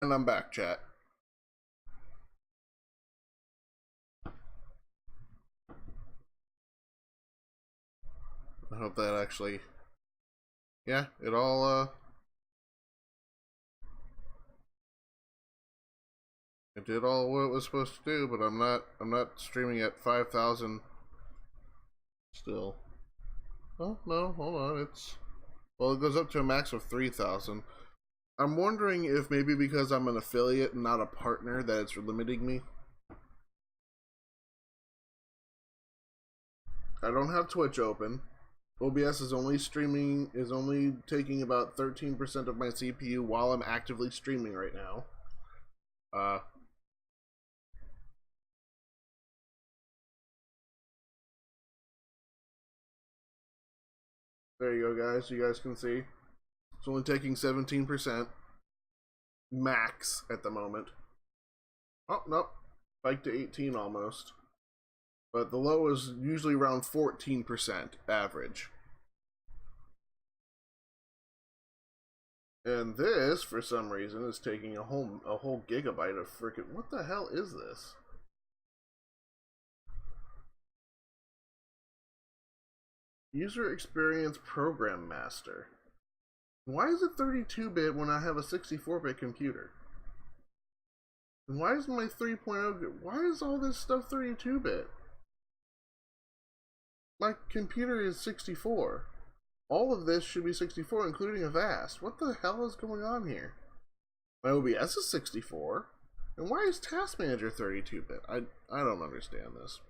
And I'm back, chat. I hope that actually, yeah, it all, it did all what it was supposed to do, but I'm not streaming at 5,000 still. Oh, no, hold on, well, it goes up to a max of 3,000. I'm wondering if maybe because I'm an affiliate and not a partner that it's limiting me. I don't have Twitch open. OBS is only taking about 13% of my CPU while I'm actively streaming right now. There you go, guys. You guys can see. It's only taking 17% max at the moment. Oh, nope. Spiked to 18 almost. But the low is usually around 14% average. And this, for some reason, is taking a whole gigabyte of freaking... What the hell is this? User Experience Program Master. Why is it 32-bit when I have a 64-bit computer? And why is my 3.0... Why is all this stuff 32-bit? My computer is 64. All of this should be 64, including Avast. What the hell is going on here? My OBS is 64. And why is Task Manager 32-bit? I don't understand this.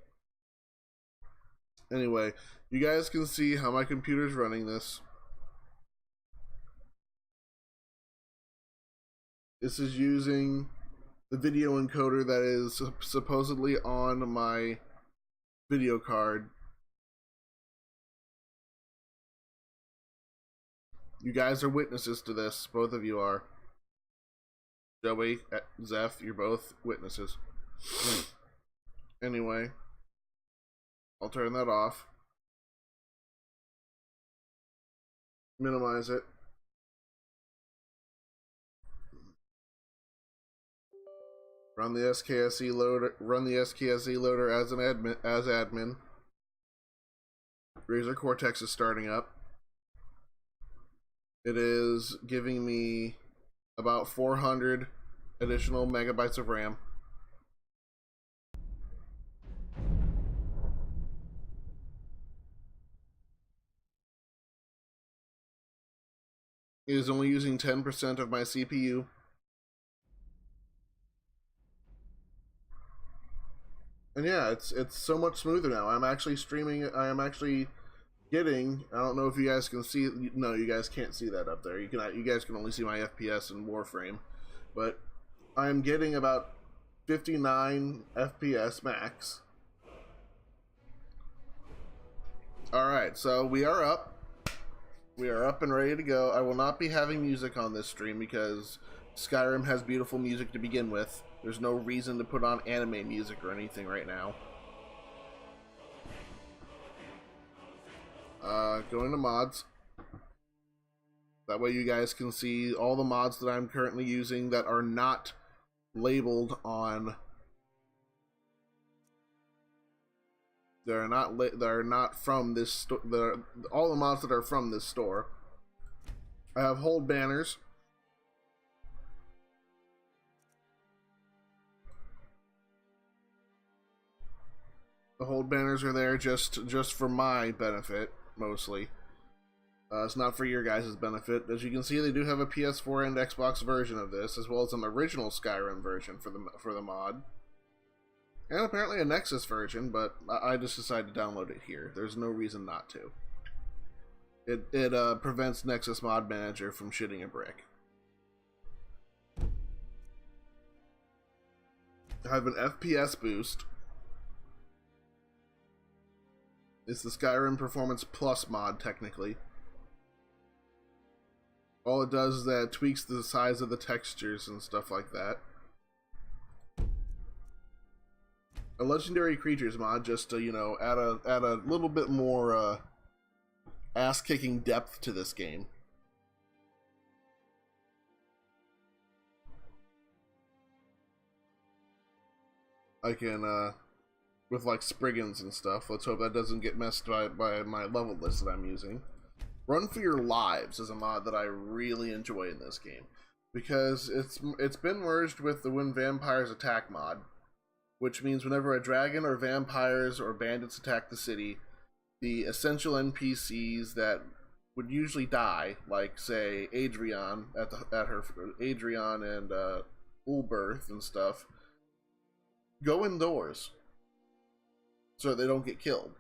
Anyway, you guys can see how my computer's running this. This is using the video encoder that is supposedly on my video card. You guys are witnesses to this. Both of you are. Joey, Zeph, you're both witnesses. Anyway, I'll turn that off. Minimize it. Run the SKSE loader. Run the SKSE loader as an admin. Razer Cortex is starting up. It is giving me about 400 additional megabytes of RAM. It is only using 10% of my CPU. And yeah, it's so much smoother now. I'm actually streaming. I am actually getting. I don't know if you guys can see. No, you guys can't see that up there. You guys can only see my FPS and Warframe, but I am getting about 59 FPS max. All right, so we are up. We are up and ready to go. I will not be having music on this stream because Skyrim has beautiful music to begin with. There's no reason to put on anime music or anything right now. Going to mods. That way you guys can see all the mods that I'm currently using that are not labeled on... They're not from this store. All the mods that are from this store. I have hold banners. The hold banners are there just for my benefit, mostly. It's not for your guys' benefit. As you can see, they do have a PS4 and Xbox version of this, as well as an original Skyrim version for the mod. And apparently a Nexus version, but I just decided to download it here. There's no reason not to. It prevents Nexus Mod Manager from shitting a brick. I have an FPS boost. It's the Skyrim Performance Plus mod, technically. All it does is that it tweaks the size of the textures and stuff like that. A legendary creatures mod, just to, you know, add a little bit more ass-kicking depth to this game. I can, with like Spriggans and stuff. Let's hope that doesn't get messed by my level list that I'm using. Run for Your Lives is a mod that I really enjoy in this game, because it's been merged with the When Vampires Attack mod, which means whenever a dragon or vampires or bandits attack the city, the essential NPCs that would usually die, like say Adrian Adrian and Ulberth and stuff, go indoors so they don't get killed.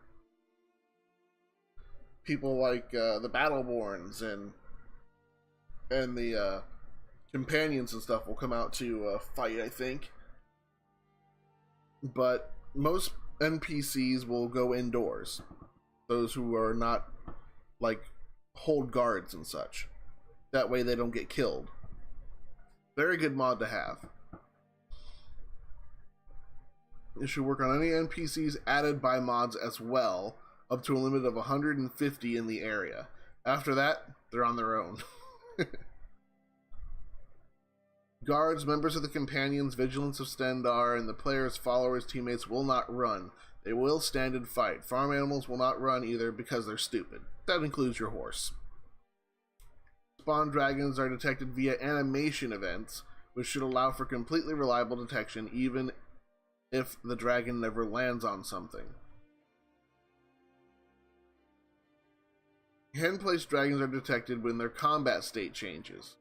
People like the Battleborns and the companions and stuff will come out to fight, I think. But most NPCs will go indoors. Those who are not, like, hold guards and such. That way they don't get killed. Very good mod to have. It should work on any NPCs added by mods as well, up to a limit of 150 in the area. After that, they're on their own. Guards, members of the companions, vigilance of Stendar, and the player's followers, teammates will not run. They will stand and fight. Farm animals will not run either because they're stupid. That includes your horse. Spawn dragons are detected via animation events, which should allow for completely reliable detection even if the dragon never lands on something. Hand-placed dragons are detected when their combat state changes,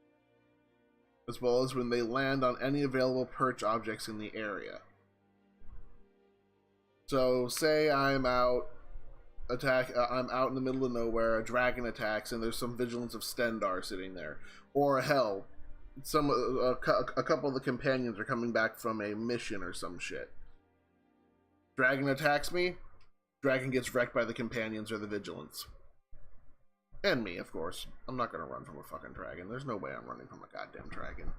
as well as when they land on any available perch objects in the area. So, say I'm out in the middle of nowhere, a dragon attacks, and there's some vigilance of Stendar sitting there, or hell, a couple of the companions are coming back from a mission or some shit. Dragon attacks me, dragon gets wrecked by the companions or the vigilance. And me, of course. I'm not gonna run from a fucking dragon. There's no way I'm running from a goddamn dragon.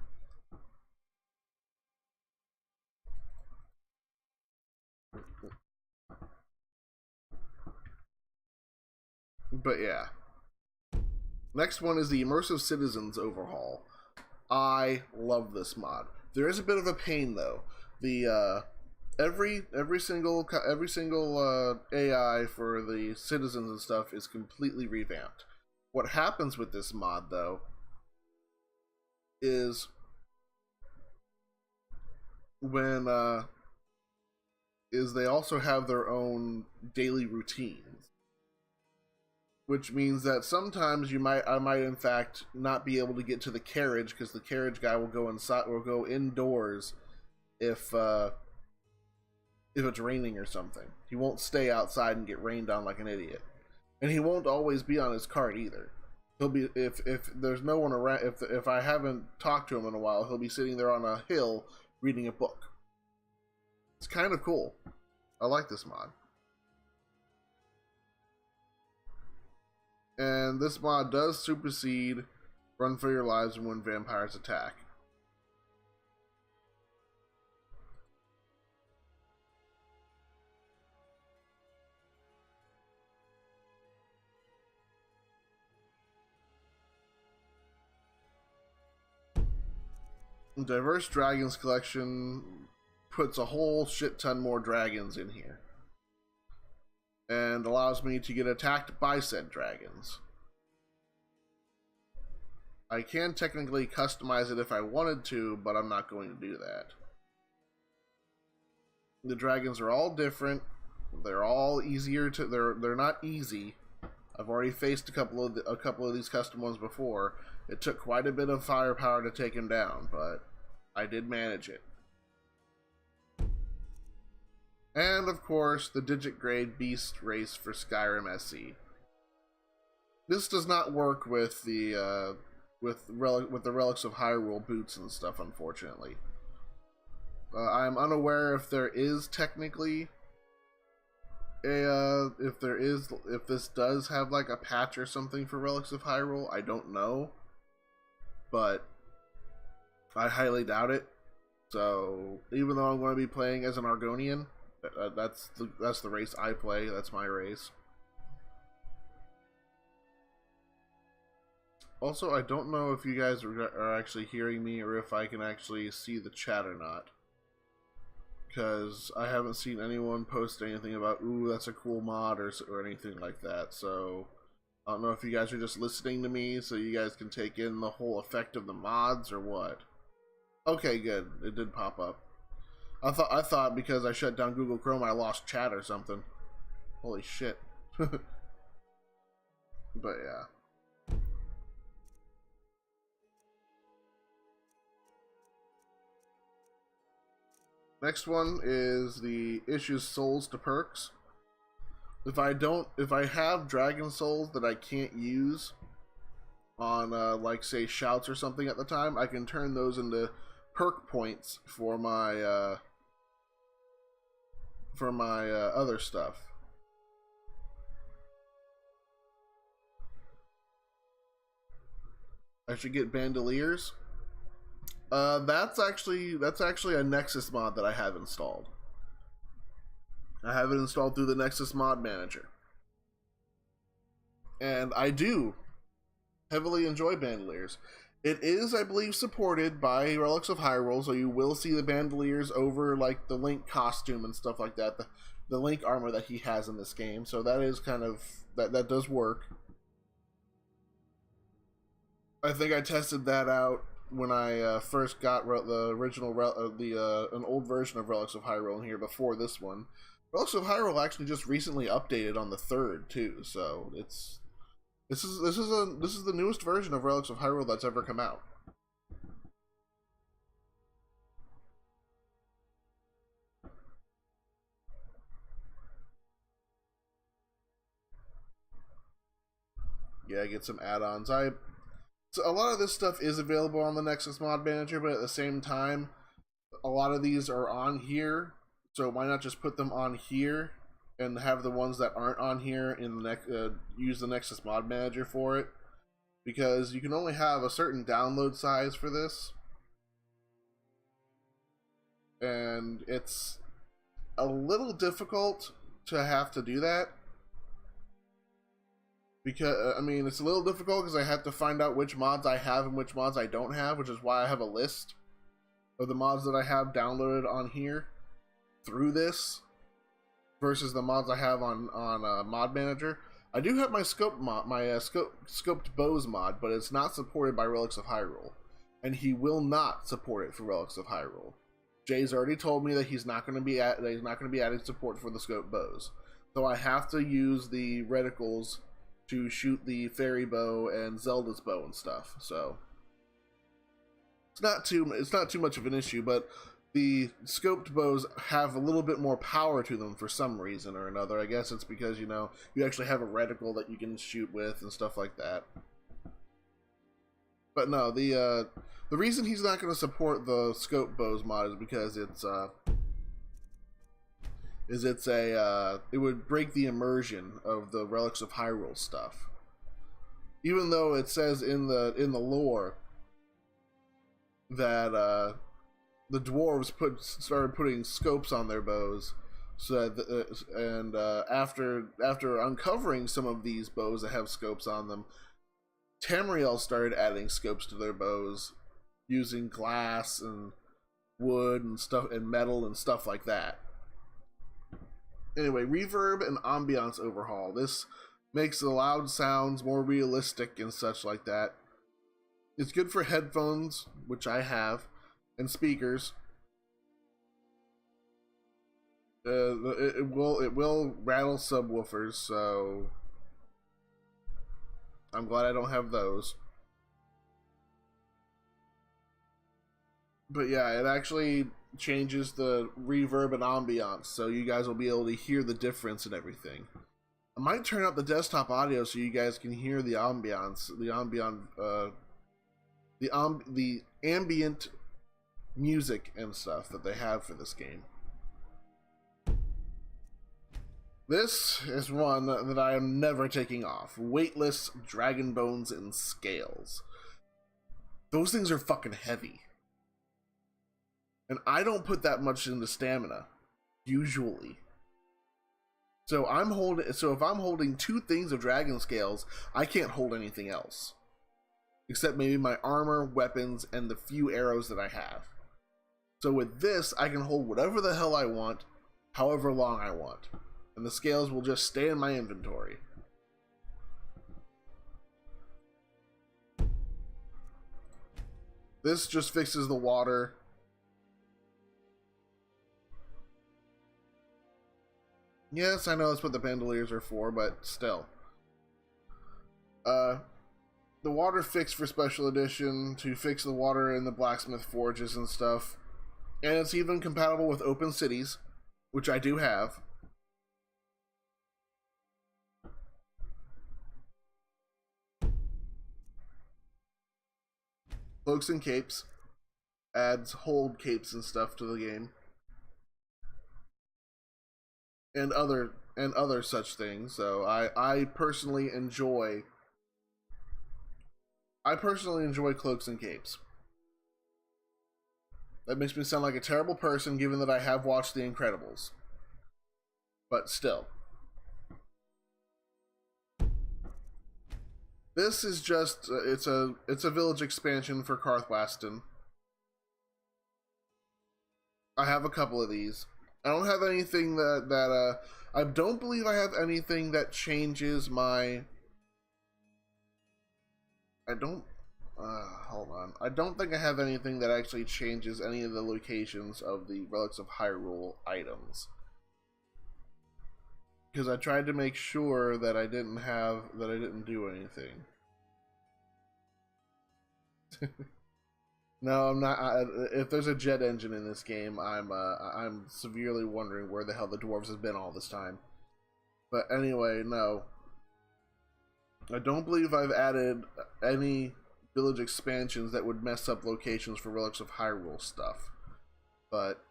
But yeah. Next one is the Immersive Citizens overhaul. I love this mod. There is a bit of a pain though. The every single AI for the citizens and stuff is completely revamped. What happens with this mod though is when they also have their own daily routines, which means that sometimes I might in fact not be able to get to the carriage because the carriage guy will go inside or go indoors if it's raining or something. He won't stay outside and get rained on like an idiot. And he won't always be on his cart either. He'll be if there's no one around, if I haven't talked to him in a while, he'll be sitting there on a hill reading a book. It's kind of cool. I like this mod. And this mod does supersede Run for Your Lives and When Vampires Attack. Diverse Dragons collection puts a whole shit ton more dragons in here and allows me to get attacked by said dragons. I can technically customize it if I wanted to, but I'm not going to do that. The dragons are all different. They're all easier to they're not easy. I've already faced a couple of these custom ones before. It took quite a bit of firepower to take him down, but I did manage it. And of course, the Digit Grade Beast race for Skyrim SE. This does not work with the Relics of Hyrule boots and stuff, unfortunately. I'm unaware if there is technically if this does have like a patch or something for Relics of Hyrule. I don't know, but I highly doubt it. So even though I'm going to be playing as an Argonian, that's the race I play. That's my race. Also, I don't know if you guys are actually hearing me or if I can actually see the chat or not. because I haven't seen anyone post anything about, ooh, that's a cool mod, or anything like that. So I don't know if you guys are just listening to me so you guys can take in the whole effect of the mods or what. Okay, good. It did pop up. I thought because I shut down Google Chrome I lost chat or something. Holy shit. But yeah. Next one is the issues souls to perks. If I have dragon souls that I can't use on like say shouts or something at the time, I can turn those into perk points for my other stuff. I should get bandoliers. That's actually a Nexus mod that I have installed. I have it installed through the Nexus mod manager, and I do heavily enjoy bandoliers. It is, I believe, supported by Relics of Hyrule, so you will see the bandoliers over like the Link costume and stuff like that, the Link armor that he has in this game. So that is kind of that does work. I think I tested that out when I first got the original an old version of Relics of Hyrule in here before this one. Relics of Hyrule actually just recently updated on the 3rd too, so this is the newest version of Relics of Hyrule that's ever come out. Yeah, get some add-ons. So a lot of this stuff is available on the Nexus Mod Manager, but at the same time, a lot of these are on here. So why not just put them on here and have the ones that aren't on here in the use the Nexus Mod Manager for it? Because you can only have a certain download size for this, and it's a little difficult to have to do that. Because I mean, it's a little difficult because I have to find out which mods I have and which mods I don't have, which is why I have a list of the mods that I have downloaded on here through this versus the mods I have on Mod Manager. I do have my scope mod, my scoped bows mod, but it's not supported by Relics of Hyrule, and he will not support it for Relics of Hyrule. Jay's already told me that he's not going to be adding support for the scoped bows, so I have to use the reticles to shoot the fairy bow and Zelda's bow and stuff. So it's not too much of an issue, but the scoped bows have a little bit more power to them for some reason or another. I guess it's because, you know, you actually have a reticle that you can shoot with and stuff like that. But no, the reason he's not going to support the scoped bows mod is because it would break the immersion of the Relics of Hyrule stuff. Even though it says in the lore that the dwarves started putting scopes on their bows, so that, after uncovering some of these bows that have scopes on them, Tamriel started adding scopes to their bows using glass and wood and stuff and metal and stuff like that. Anyway, reverb and ambiance overhaul. This makes the loud sounds more realistic and such like that. It's good for headphones, which I have, and speakers. It will rattle subwoofers, so I'm glad I don't have those. But yeah, it actually changes the reverb and ambiance, so you guys will be able to hear the difference and everything. I might turn up the desktop audio so you guys can hear the ambiance, the ambient music and stuff that they have for this game. This is one that I am never taking off. Weightless dragon bones and scales. Those things are fucking heavy. And I don't put that much into stamina, usually. So if I'm holding 2 things of dragon scales, I can't hold anything else. Except maybe my armor, weapons, and the few arrows that I have. So with this, I can hold whatever the hell I want, however long I want. And the scales will just stay in my inventory. This just fixes the water. Yes, I know that's what the bandoliers are for, but still. The water fix for special edition to fix the water in the blacksmith forges and stuff. And it's even compatible with open cities, which I do have. Cloaks and capes adds hold capes and stuff to the game. And other such things. So I personally enjoy cloaks and capes. That makes me sound like a terrible person given that I have watched The Incredibles. But still. This is just it's a village expansion for Karthwasten. I have a couple of these. I don't have anything that I don't believe I have anything that changes my hold on. I don't think I have anything that actually changes any of the locations of the Relics of Hyrule items. Because I tried to make sure that I didn't do anything. No, I'm not. If there's a jet engine in this game, I'm severely wondering where the hell the dwarves have been all this time. But anyway, no. I don't believe I've added any village expansions that would mess up locations for Relics of Hyrule stuff. But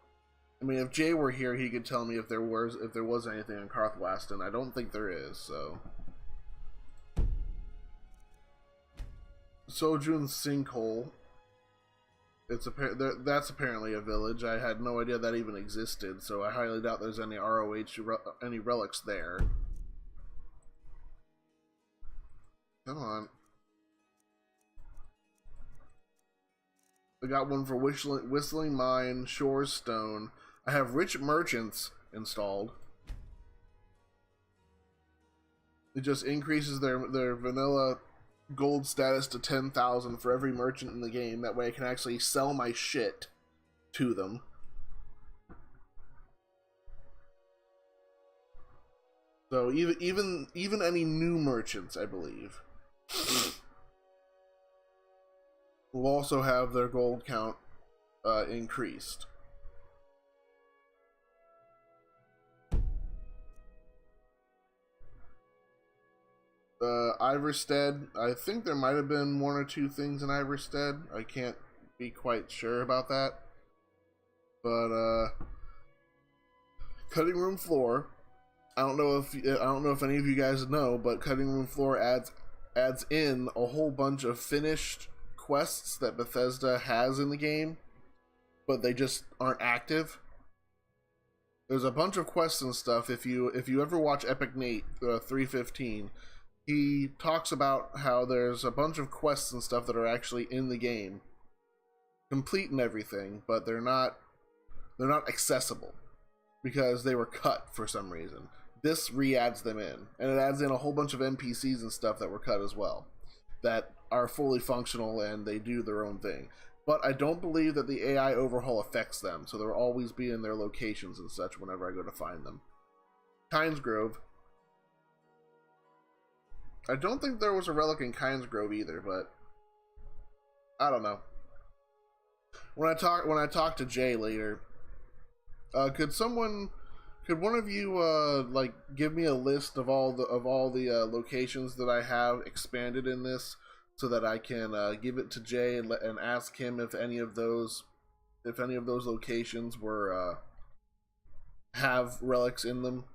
I mean, if Jay were here, he could tell me if there was anything in Karthwasten. I don't think there is. So, Sojun's Sinkhole. That's apparently a village. I had no idea that even existed, so I highly doubt there's any any relics there. Come on. I got one for Whistling Mine, Shores Stone. I have Rich Merchants installed. It just increases their vanilla gold status to 10,000 for every merchant in the game. That way I can actually sell my shit to them. So even any new merchants, I believe, will also have their gold count increased. Iverstead, I think there might have been one or two things in Iverstead. I can't be quite sure about that. But cutting room floor. I don't know if any of you guys know, but cutting room floor adds in a whole bunch of finished quests that Bethesda has in the game, but they just aren't active. There's a bunch of quests and stuff. If you ever watch Epic Nate 315, he talks about how there's a bunch of quests and stuff that are actually in the game, complete and everything, but they're not accessible because they were cut for some reason. This re-adds them in, and it adds in a whole bunch of NPCs and stuff that were cut as well, that are fully functional and they do their own thing. But I don't believe that the AI overhaul affects them, so they'll always be in their locations and such whenever I go to find them. Kynesgrove. I don't think there was a relic in Kynesgrove either, but I don't know. When I talk to Jay later, could one of you like give me a list of all the locations that I have expanded in this, so that I can give it to Jay and ask him if any of those locations were have relics in them?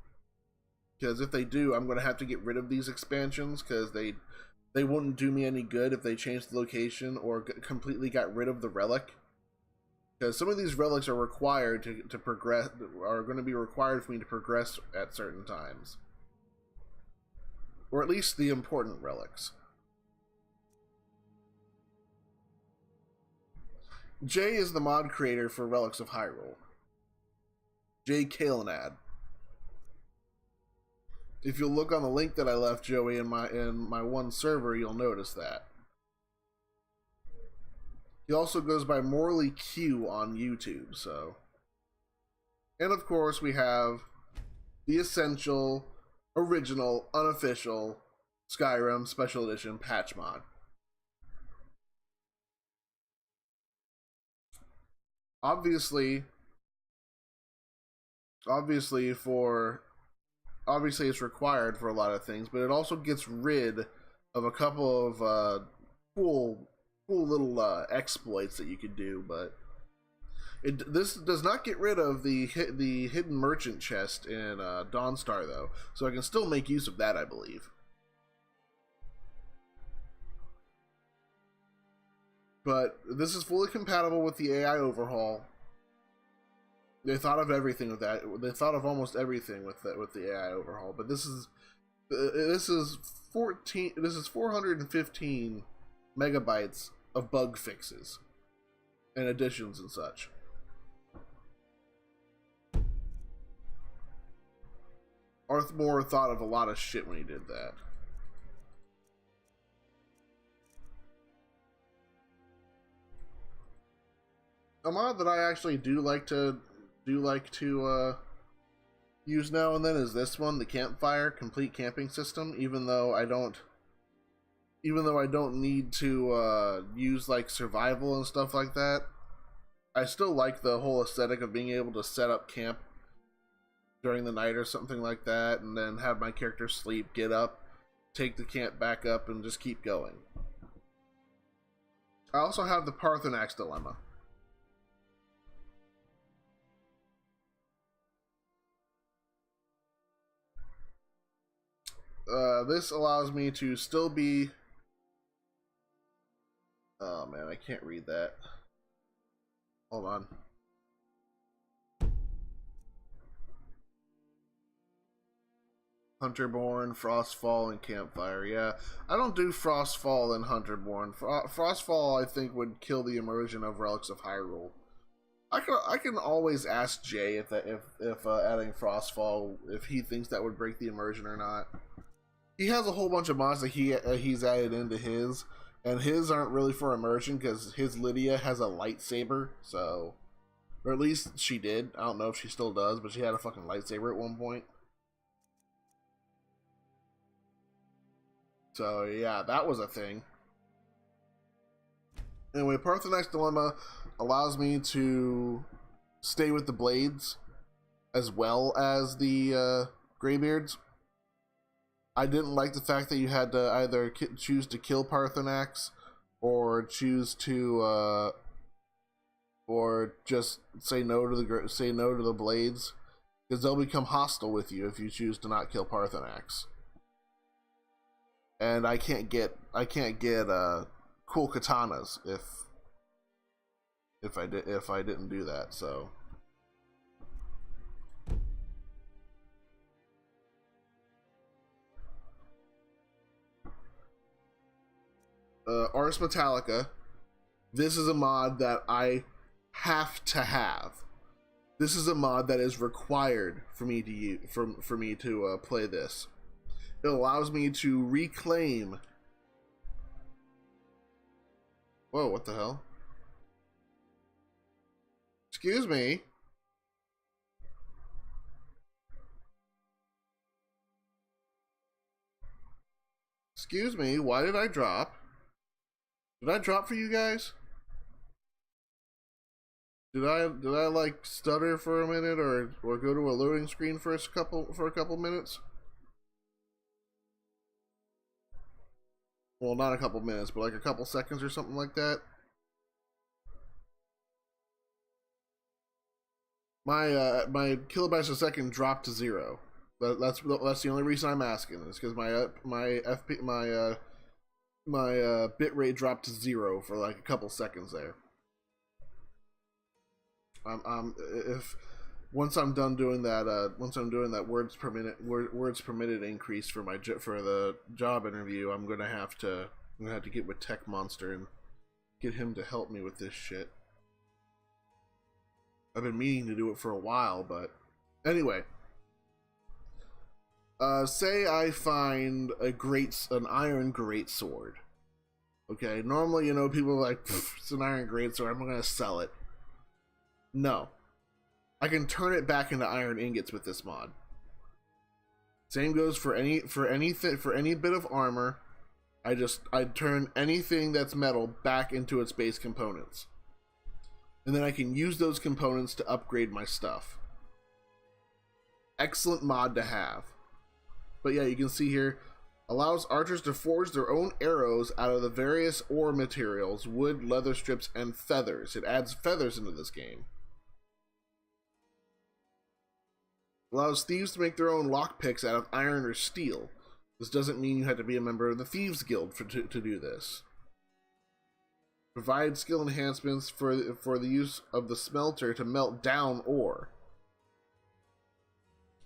Because if they do, I'm going to have to get rid of these expansions, because they wouldn't do me any good if they changed the location or completely got rid of the relic. Because some of these relics are required to progress, are going to be required for me to progress at certain times. Or at least the important relics. Jay is the mod creator for Relics of Hyrule. Jay Kalenad. If you'll look on the link that I left Joey in my one server, you'll notice that. He also goes by Morley Q on YouTube, so. And of course we have the essential, original, unofficial Skyrim Special Edition patch mod. Obviously it's required for a lot of things, but it also gets rid of a couple of cool little exploits that you could do. But this does not get rid of the hidden merchant chest in Dawnstar, though, so I can still make use of that, I believe. But this is fully compatible with the AI overhaul. They thought of everything with that. They thought of almost everything with the AI overhaul. But this is 415 megabytes of bug fixes and additions and such. Arthmore thought of a lot of shit when he did that. A mod that I actually do like to use now and then is this one, the Campfire Complete Camping System. Even though I don't need to use like survival and stuff like that, I still like the whole aesthetic of being able to set up camp during the night or something like that, and then have my character sleep, get up, take the camp back up, and just keep going. I also have the Parthenax Dilemma. This allows me to still be... Oh man, I can't read that. Hold on. Hunterborn, Frostfall, and Campfire. Yeah, I don't do Frostfall and Hunterborn. Frostfall, I think, would kill the immersion of Relics of Hyrule. I can always ask Jay if adding Frostfall, if he thinks that would break the immersion or not. He has a whole bunch of mods that he's added into his, and his aren't really for immersion because his Lydia has a lightsaber, so, or at least she did. I don't know if she still does, but she had a fucking lightsaber at one point. So yeah, that was a thing. Anyway, Parthenax Dilemma allows me to stay with the blades as well as the Greybeards. I didn't like the fact that you had to either choose to kill Parthenax or choose to or just say no to the blades, because they'll become hostile with you if you choose to not kill Parthenax. And I can't get cool katanas if I didn't do that. So Ars Metallica, this is a mod that I have to have. This is a mod that is required for me to use, for me to play this. It allows me to reclaim. Whoa, what the hell? Excuse me. Excuse me, why did I drop? Did I drop for you guys? Did I like stutter for a minute or go to a loading screen for a couple minutes? Well, not a couple minutes, but like a couple seconds or something like that. My kilobytes a second dropped to 0. That's the only reason I'm asking. Is because my bit rate dropped to 0 for like a couple seconds there. If once I'm done doing that words per minute increase for the job interview, I'm gonna have to get with Tech Monster and get him to help me with this shit. I've been meaning to do it for a while, but anyway. Say I find an iron great sword. Okay, normally, you know, people are like, it's an iron great sword, I'm gonna sell it. No. I can turn it back into iron ingots with this mod. Same goes for any bit of armor. I turn anything that's metal back into its base components. And then I can use those components to upgrade my stuff. Excellent mod to have. But yeah, you can see here, allows archers to forge their own arrows out of the various ore materials, wood, leather strips, and feathers. It adds feathers into this game. Allows thieves to make their own lockpicks out of iron or steel. This doesn't mean you have to be a member of the Thieves Guild to do this. Provide skill enhancements for the use of the smelter to melt down ore.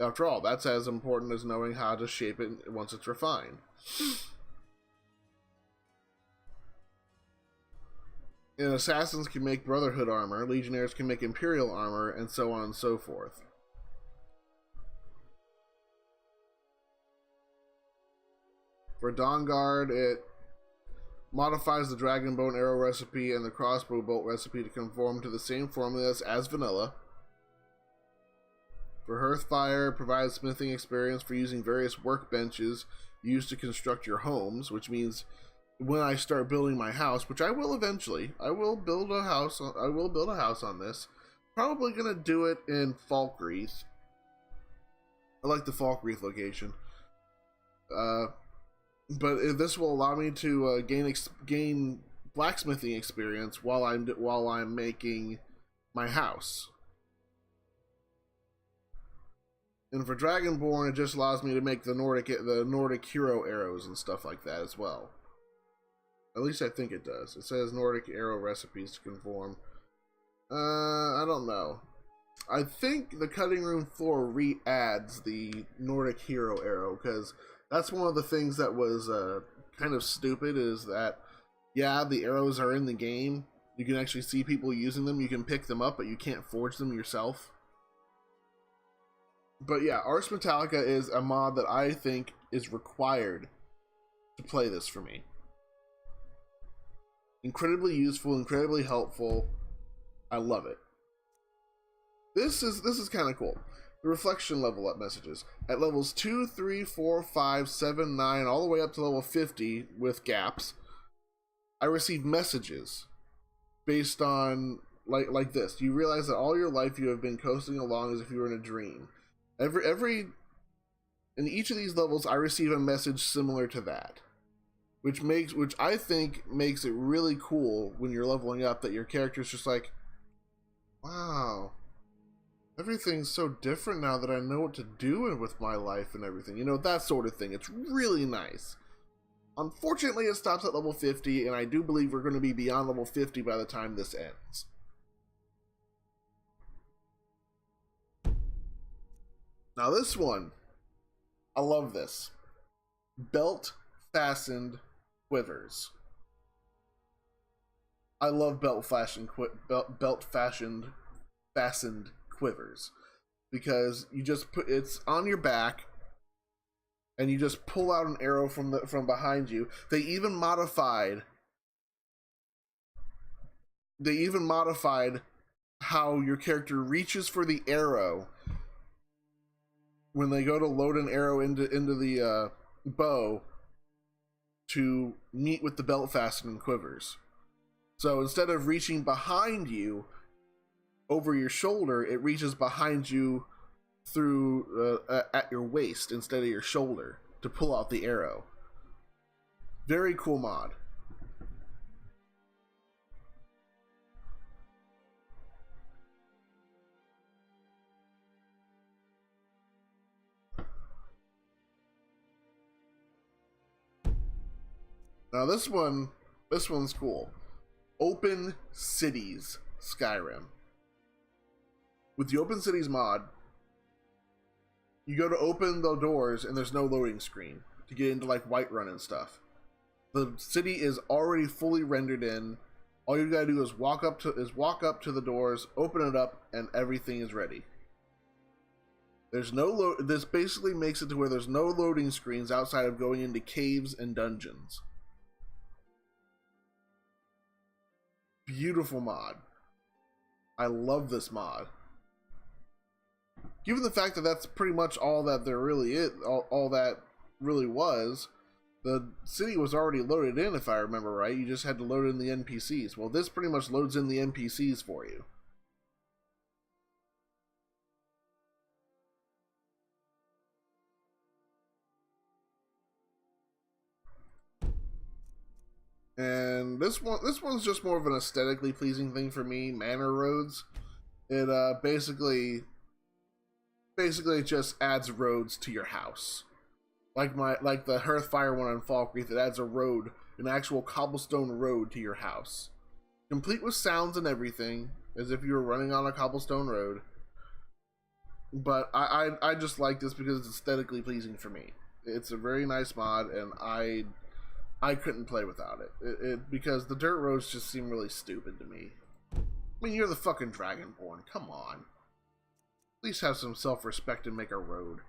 After all, that's as important as knowing how to shape it once it's refined. And assassins can make Brotherhood armor, legionnaires can make Imperial armor, and so on and so forth. For Dawnguard, it modifies the Dragon Bone arrow recipe and the crossbow bolt recipe to conform to the same formulas as vanilla. For Hearthfire, provides smithing experience for using various workbenches used to construct your homes, which means when I start building my house, which I will eventually, I will build a house on this. Probably gonna do it in Falkreath. I like the Falkreath location. But this will allow me to gain blacksmithing experience while I'm making my house. And for Dragonborn, it just allows me to make the Nordic hero arrows and stuff like that as well. At least I think it does. It says Nordic arrow recipes to conform. I don't know. I think the cutting room floor re-adds the Nordic hero arrow, because that's one of the things that was kind of stupid, is that, yeah, the arrows are in the game. You can actually see people using them. You can pick them up, but you can't forge them yourself. But yeah, Ars Metallica is a mod that I think is required to play this for me. Incredibly useful, incredibly helpful. I love it. This is kind of cool. The reflection level up messages. At levels 2, 3, 4, 5, 7, 9, all the way up to level 50 with gaps, I receive messages based on like this. You realize that all your life you have been coasting along as if you were in a dream. In each of these levels I receive a message similar to that. Which I think makes it really cool when you're leveling up, that your character's just like, wow, everything's so different now that I know what to do with my life and everything. You know, that sort of thing. It's really nice. Unfortunately, it stops at level 50, and I do believe we're going to be beyond level 50 by the time this ends. Now this one, I love this. Belt fastened quivers. I love belt fastened quivers, because you just it's on your back and you just pull out an arrow from behind you. They even modified how your character reaches for the arrow when they go to load an arrow into the bow to meet with the belt fastening quivers. So instead of reaching behind you over your shoulder, it reaches behind you through at your waist instead of your shoulder to pull out the arrow. Very cool mod. Now this one's cool. Open Cities Skyrim. With the Open Cities mod, you go to open the doors and there's no loading screen to get into like Whiterun and stuff. The city is already fully rendered in. All you gotta do is walk up to the doors, open it up, and everything is ready. There's no this basically makes it to where there's no loading screens outside of going into caves and dungeons. Beautiful mod. I love this mod. Given the fact that that's pretty much all that there really is, all that really was, the city was already loaded in, if I remember right. You just had to load in the NPCs. Well, this pretty much loads in the NPCs for you. And this one's just more of an aesthetically pleasing thing for me. Manor roads. It basically just adds roads to your house. Like the Hearthfire one on Falkreath, it adds a road, an actual cobblestone road to your house. Complete with sounds and everything, as if you were running on a cobblestone road. But I just like this because it's aesthetically pleasing for me. It's a very nice mod, and I couldn't play without it. Because the dirt roads just seem really stupid to me. I mean, you're the fucking Dragonborn. Come on. At least have some self-respect and make a road.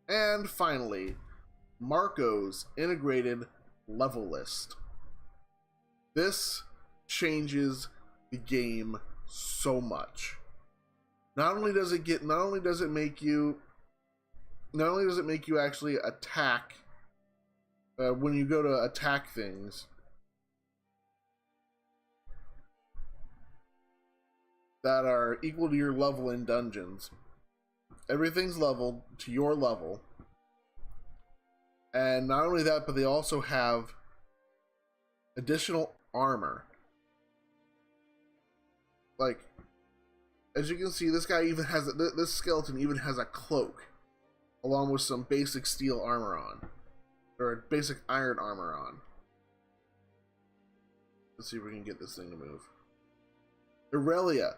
And finally, Marco's integrated level list. This changes the game so much. Not only does it make you actually attack when you go to attack things that are equal to your level in dungeons. Everything's leveled to your level. And not only that, but they also have additional armor. Like, as you can see, this guy even has this skeleton even has a cloak, along with some basic steel armor on, or basic iron armor on. Let's see if we can get this thing to move. Aurelia.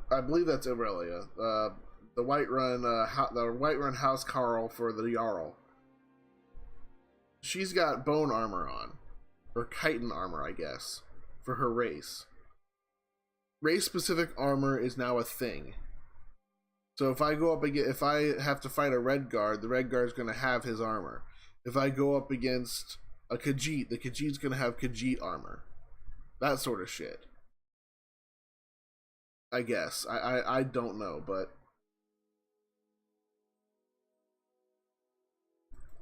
I believe that's Aurelia. The Whiterun House Carl for the Jarl. She's got bone armor on, or chitin armor, I guess, for her race. Race-specific armor is now a thing. So if I have to fight a Redguard, the Redguard's going to have his armor. If I go up against a Khajiit, the Khajiit's going to have Khajiit armor. That sort of shit. I guess. I don't know, but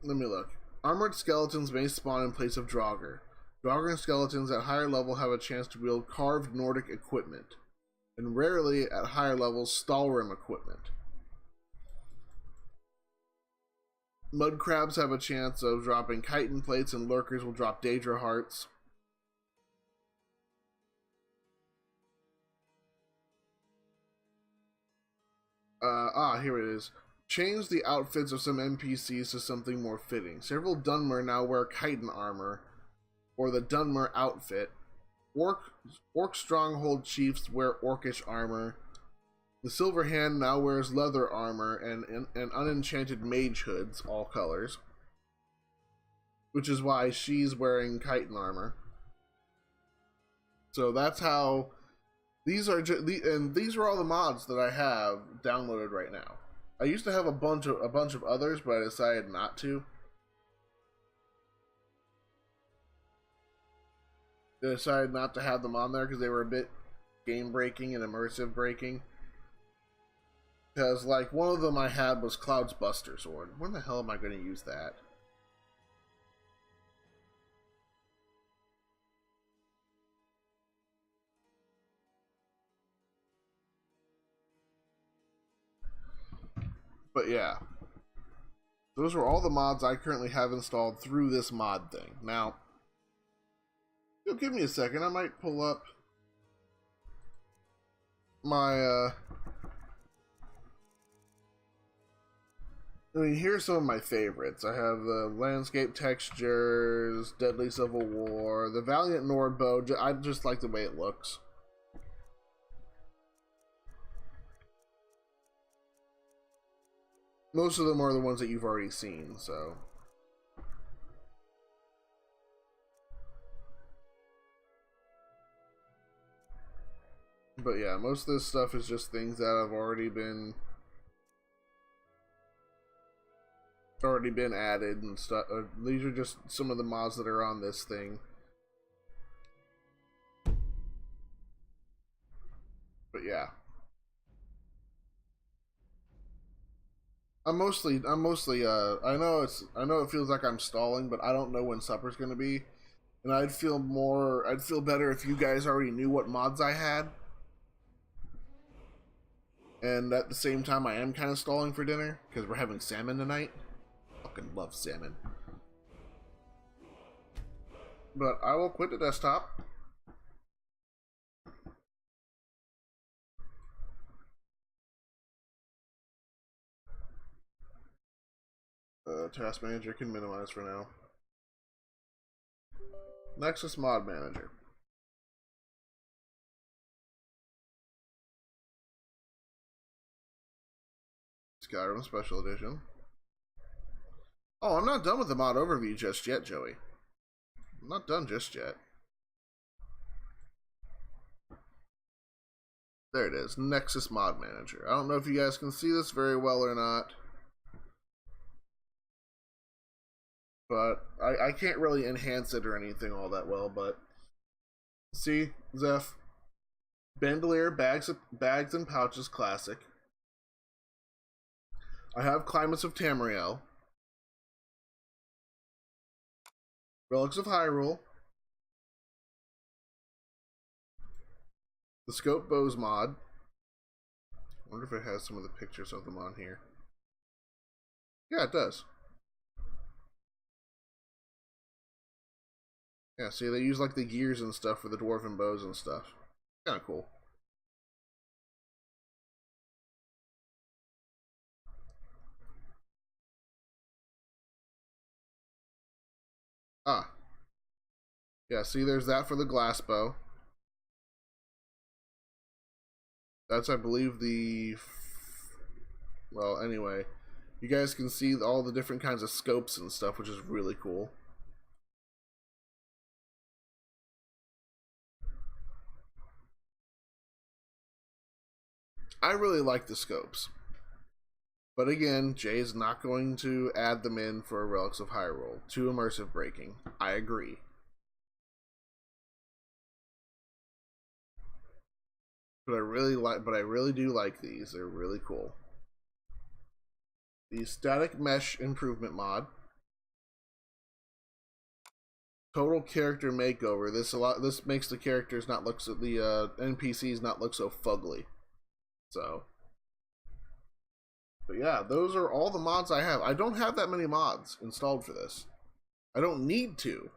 let me look. Armored skeletons may spawn in place of Draugr. Draugr skeletons at higher level have a chance to wield carved Nordic equipment, and rarely at higher levels Stalrim equipment. Mud crabs have a chance of dropping chitin plates, and lurkers will drop Daedra hearts. Here it is. Change the outfits of some NPCs to something more fitting. Several Dunmer now wear chitin armor, or the Dunmer outfit. Orc stronghold chiefs wear orcish armor. The Silver Hand now wears leather armor and unenchanted mage hoods, all colors. Which is why she's wearing chitin armor. So that's how these are all the mods that I have downloaded right now. I used to have a bunch of others, but I decided not to. I decided not to have them on there because they were a bit game breaking and immersive breaking. Because like one of them I had was Cloud's Buster Sword. When the hell am I going to use that? But yeah, those are all the mods I currently have installed through this mod thing. Now, you'll give me a second. I might pull up my I mean, here's some of my favorites. I have the landscape textures, Deadly Civil War, the Valiant Nordbow. I just like the way it looks. Most of them are the ones that you've already seen, so. But yeah, most of this stuff is just things that have already been added and stuff. These are just some of the mods that are on this thing. But yeah, I'm mostly I know it feels like I'm stalling, but I don't know when supper's gonna be, and I'd feel better if you guys already knew what mods I had. And at the same time, I am kind of stalling for dinner because we're having salmon tonight. Fucking love salmon. But I will quit the desktop. Task manager can minimize for now. Nexus mod manager. Skyrim special edition. Oh, I'm not done with the mod overview just yet, Joey. I'm not done just yet. There it is, Nexus mod manager. I don't know if you guys can see this very well or not, but I can't really enhance it or anything all that well, but see, Zeph, bandolier, bags and pouches, classic. I have Climates of Tamriel, Relics of Hyrule, the Scope Bows mod. I wonder if it has some of the pictures of them on here. Yeah, it does. Yeah, see, they use like the gears and stuff for the dwarven bows and stuff. Kind of cool. Ah. Yeah, see, there's that for the glass bow. That's, I believe, the... Well, anyway. You guys can see all the different kinds of scopes and stuff, which is really cool. I really like the scopes. But again, Jay's not going to add them in for Relics of Hyrule. Too immersive breaking. I agree. But I really do like these. They're really cool. The static mesh improvement mod. Total character makeover. This makes the characters not look so, the NPCs not look so fugly. So, but yeah, those are all the mods I have. I don't have that many mods installed for this. I don't need to.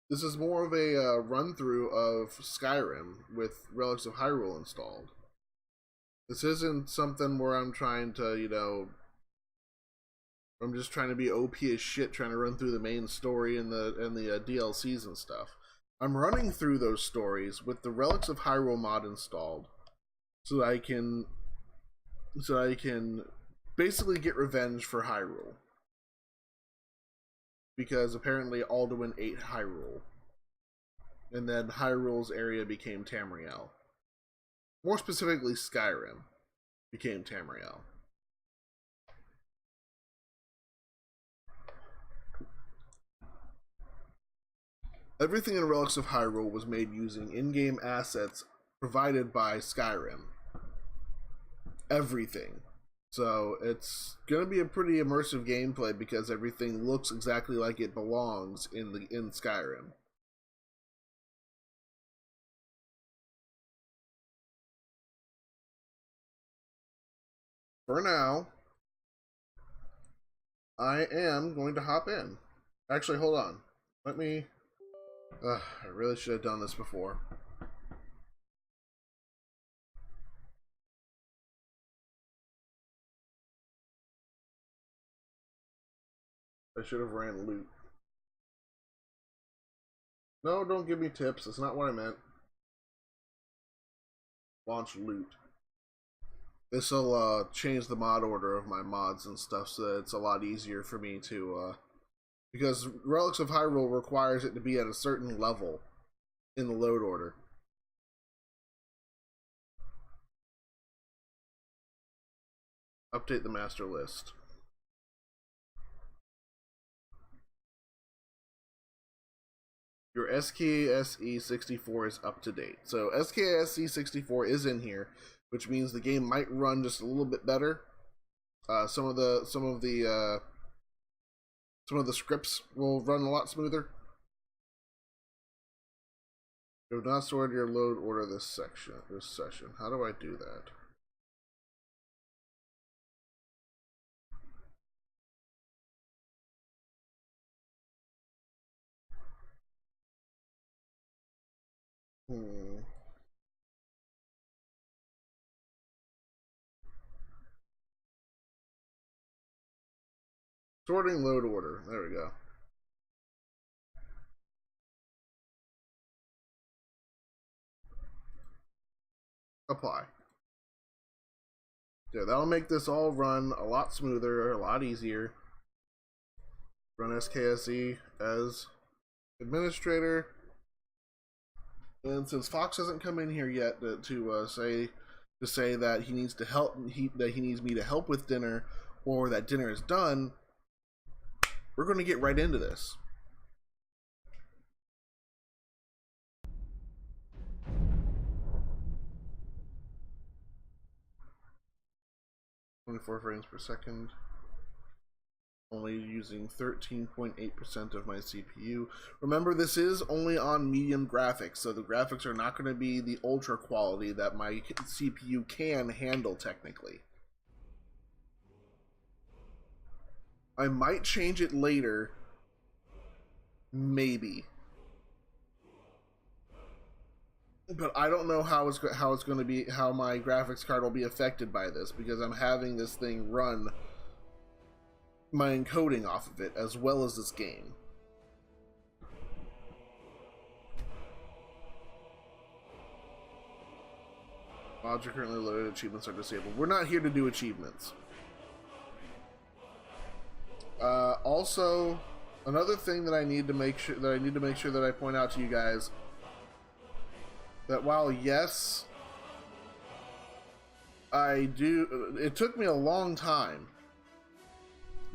This is more of a run through of Skyrim with Relics of Hyrule installed. This isn't something where I'm trying to, you know, I'm just trying to be OP as shit, trying to run through the main story and the DLCs and stuff. I'm running through those stories with the Relics of Hyrule mod installed, so that I can basically get revenge for Hyrule, because apparently Alduin ate Hyrule, and then Hyrule's area became Tamriel. More specifically, Skyrim became Tamriel. Everything in Relics of Hyrule was made using in-game assets provided by Skyrim. Everything. So it's going to be a pretty immersive gameplay because everything looks exactly like it belongs in Skyrim. For now, I am going to hop in. Actually, hold on. Let me... I really should have done this before. I should have ran loot. No, don't give me tips. That's not what I meant. Launch loot. This'll change the mod order of my mods and stuff, so that it's a lot easier for me to because Relics of Hyrule requires it to be at a certain level in the load order. Update the master list. Your SKSE 64 is up to date. So SKSE 64 is in here, which means the game might run just a little bit better. Some of the scripts will run a lot smoother. You have not stored your load order this session. How do I do that? Sorting load order. There we go. Apply. Yeah, that'll make this all run a lot smoother, a lot easier. Run SKSE as administrator. And since Fox hasn't come in here yet to say that he needs to help, that he needs me to help with dinner, or that dinner is done, we're going to get right into this. .4 frames per second. Only using 13.8% of my CPU. Remember, this is only on medium graphics, so the graphics are not going to be the ultra quality that my CPU can handle technically. I might change it later, maybe, but I don't know how it's going to be, how my graphics card will be affected by this, because I'm having this thing run my encoding off of it as well as this game. Mods are currently loaded. Achievements are disabled. We're not here to do achievements. Also, another thing that I need to make sure that I point out to you guys, that while yes, it took me a long time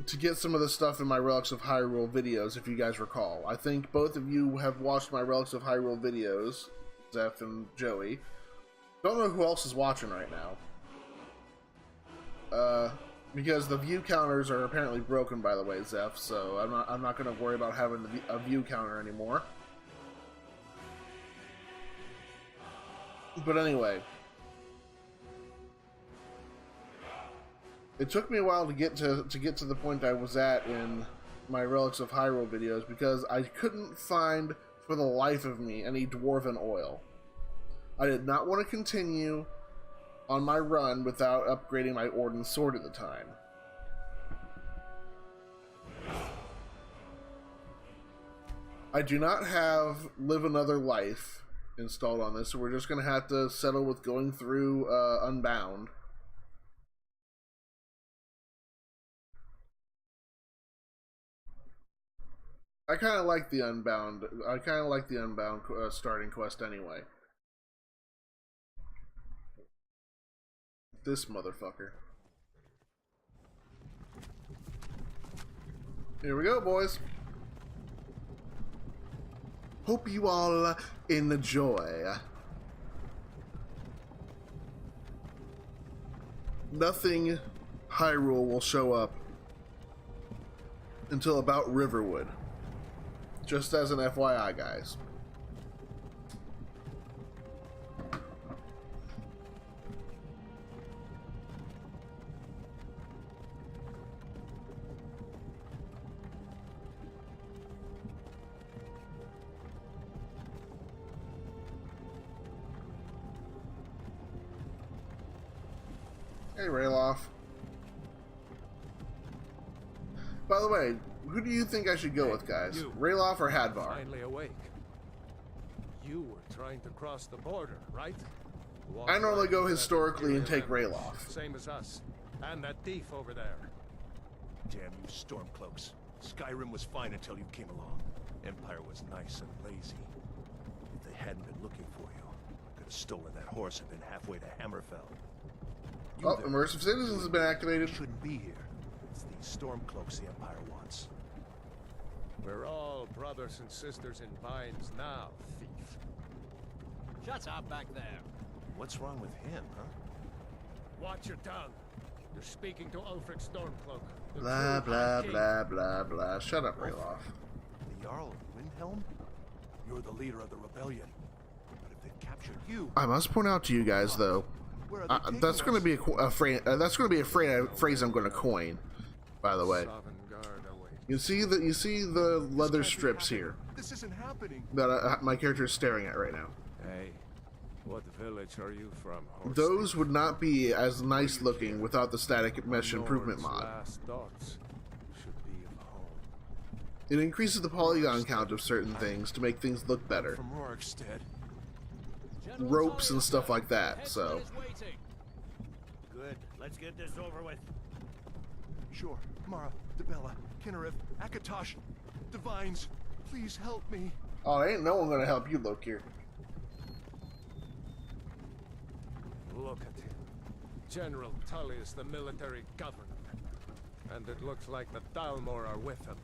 to get some of the stuff in my Relics of Hyrule videos, if you guys recall. I think both of you have watched my Relics of Hyrule videos, Zeph and Joey. Don't know who else is watching right now. Because the view counters are apparently broken, by the way, Zeph, so I'm not going to worry about having a view counter anymore. But anyway, it took me a while to get to the point I was at in my Relics of Hyrule videos, because I couldn't find for the life of me any Dwarven oil. I did not want to continue on my run without upgrading my Orden sword at the time. I do not have Live Another Life installed on this, so we're just going to have to settle with going through Unbound. I kind of like the Unbound. Starting quest anyway. This motherfucker. Here we go, boys. Hope you all enjoy. Nothing Hyrule will show up until about Riverwood. Just as an FYI, guys. Hey, Rayloff. By the way, who do you think I should go with, guys? Rayloff or Hadvar? Finally awake. You were trying to cross the border, right? I normally go historically and take Rayloff. Same as us. And that thief over there. Damn you Stormcloaks. Skyrim was fine until you came along. Empire was nice and lazy. If they hadn't been looking for you, I could have stolen that horse and been halfway to Hammerfell. do Oh, there? immersive citizens has been activated. You shouldn't be here. It's these Stormcloaks the Empire wants. We're all brothers and sisters in binds now, thief. Shut up back there. What's wrong with him, huh? Watch your tongue. You're speaking to Ulfric Stormcloak. the Blah, true blah, High King. blah, blah, blah. Shut up, Rayloff. The Jarl of Windhelm? You're the leader of the rebellion. But if they've captured you, I must point out to you guys, though, where are they taking that's going to us? be a phrase. That's going to be a phrase I'm going to coin. By the way, Sovngarde awaits. you see the leather This can't be strips happening. here This isn't happening. that my character is staring at right now. Hey, what village are you from, horse Those thief? would not be as nice looking without the static mesh improvement Lord's mod. last thoughts should be of home. It increases the polygon count of certain things to make things look better. From Rorikstead. Ropes and stuff like that, so. Good. Let's get this over with. Sure. Mara, Debella, Kinnereth, Akatosh, Divines, please help me. Oh, ain't no one gonna help you, Lokir. Look at him. General Tullius, the military governor. And it looks like the Thalmor are with him.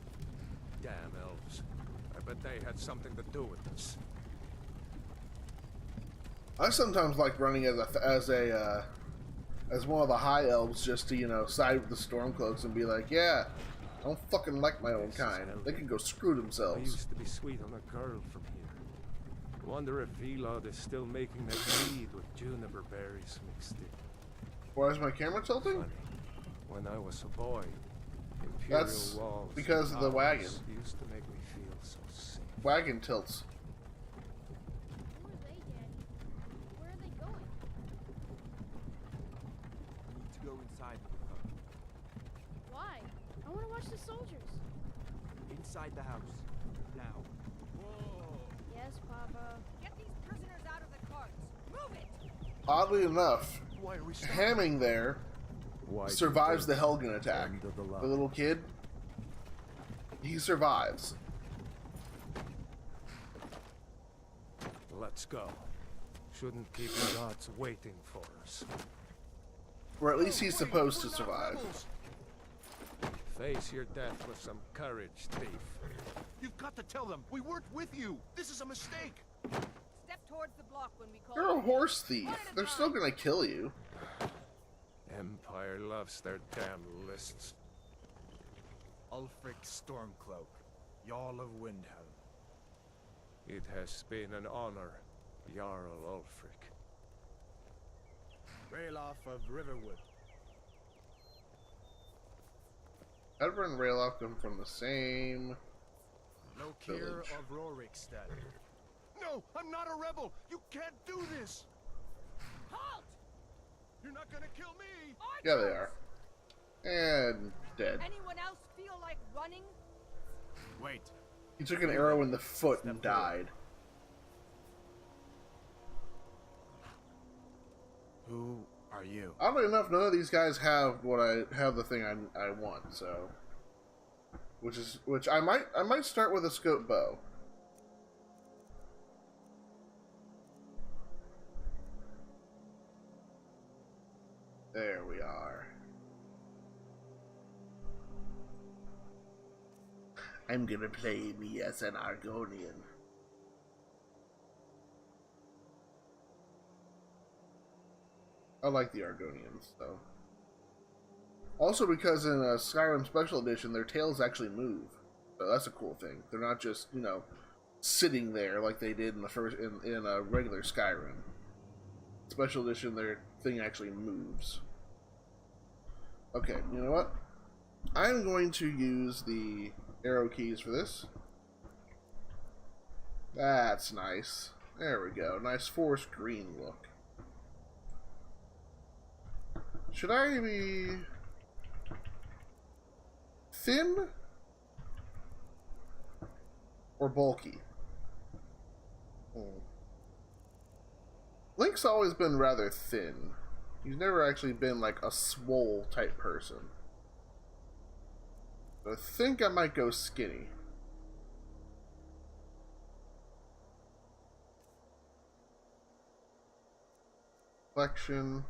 Damn elves. I bet they had something to do with this. I sometimes like running as one of the high elves, just to side with the Stormcloaks and be like, yeah, I don't fucking like my own kind. They can go screw I themselves. used to be sweet on a girl from here. Wonder if Velod is still making that mead with juniper berries mixed in. Why is my camera tilting? Funny. When I was a boy, Imperial That's walls because and of the wagon. towers used to make me feel so safe. Wagon tilts. Who are they, Daddy? Where are they going? We need to go inside with her. Why? I want to watch the soldiers. Inside the house. Now. Whoa. Yes, Papa. Get these prisoners out of the carts. Move it! Oddly enough, Why are we stopping? Hamming there Why do survives the they Helgen attack. end of the The line? little kid, he survives. Let's go. Shouldn't keep the gods waiting for us. Or at least he's Wait, supposed to we're not survive. rebels. Face your death with some courage, thief. You've got to tell them we weren't with you. This is a mistake. Step towards the block when we call You're a you. horse thief. They're still gonna kill you. Empire loves their damn lists. Ulfric Stormcloak, Jarl of Windhelm. It has been an honor, Jarl Ulfric. Rayloff of Riverwood. Edward and Raylock come from the same. Lokir Village. of Rorikstead. No, I'm not a rebel. You can't do this. Halt! You're not gonna kill me. Yeah, they are. And dead. Anyone else feel like running? Wait. He took an arrow in the foot and died. Who are you? Oddly enough, none of these guys have the thing I want. So, which I might start with a scope bow. There we are. I'm gonna play me as an Argonian. I like the Argonians, though. Also because in a Skyrim Special Edition, their tails actually move. So that's a cool thing. They're not just, sitting there like they did in in a regular Skyrim. Special Edition, their thing actually moves. Okay, you know what? I'm going to use the arrow keys for this. That's nice. There we go. Nice forest green look. Should I be thin or bulky? Link's always been rather thin. He's never actually been like a swole type person. But I think I might go skinny. Flexion.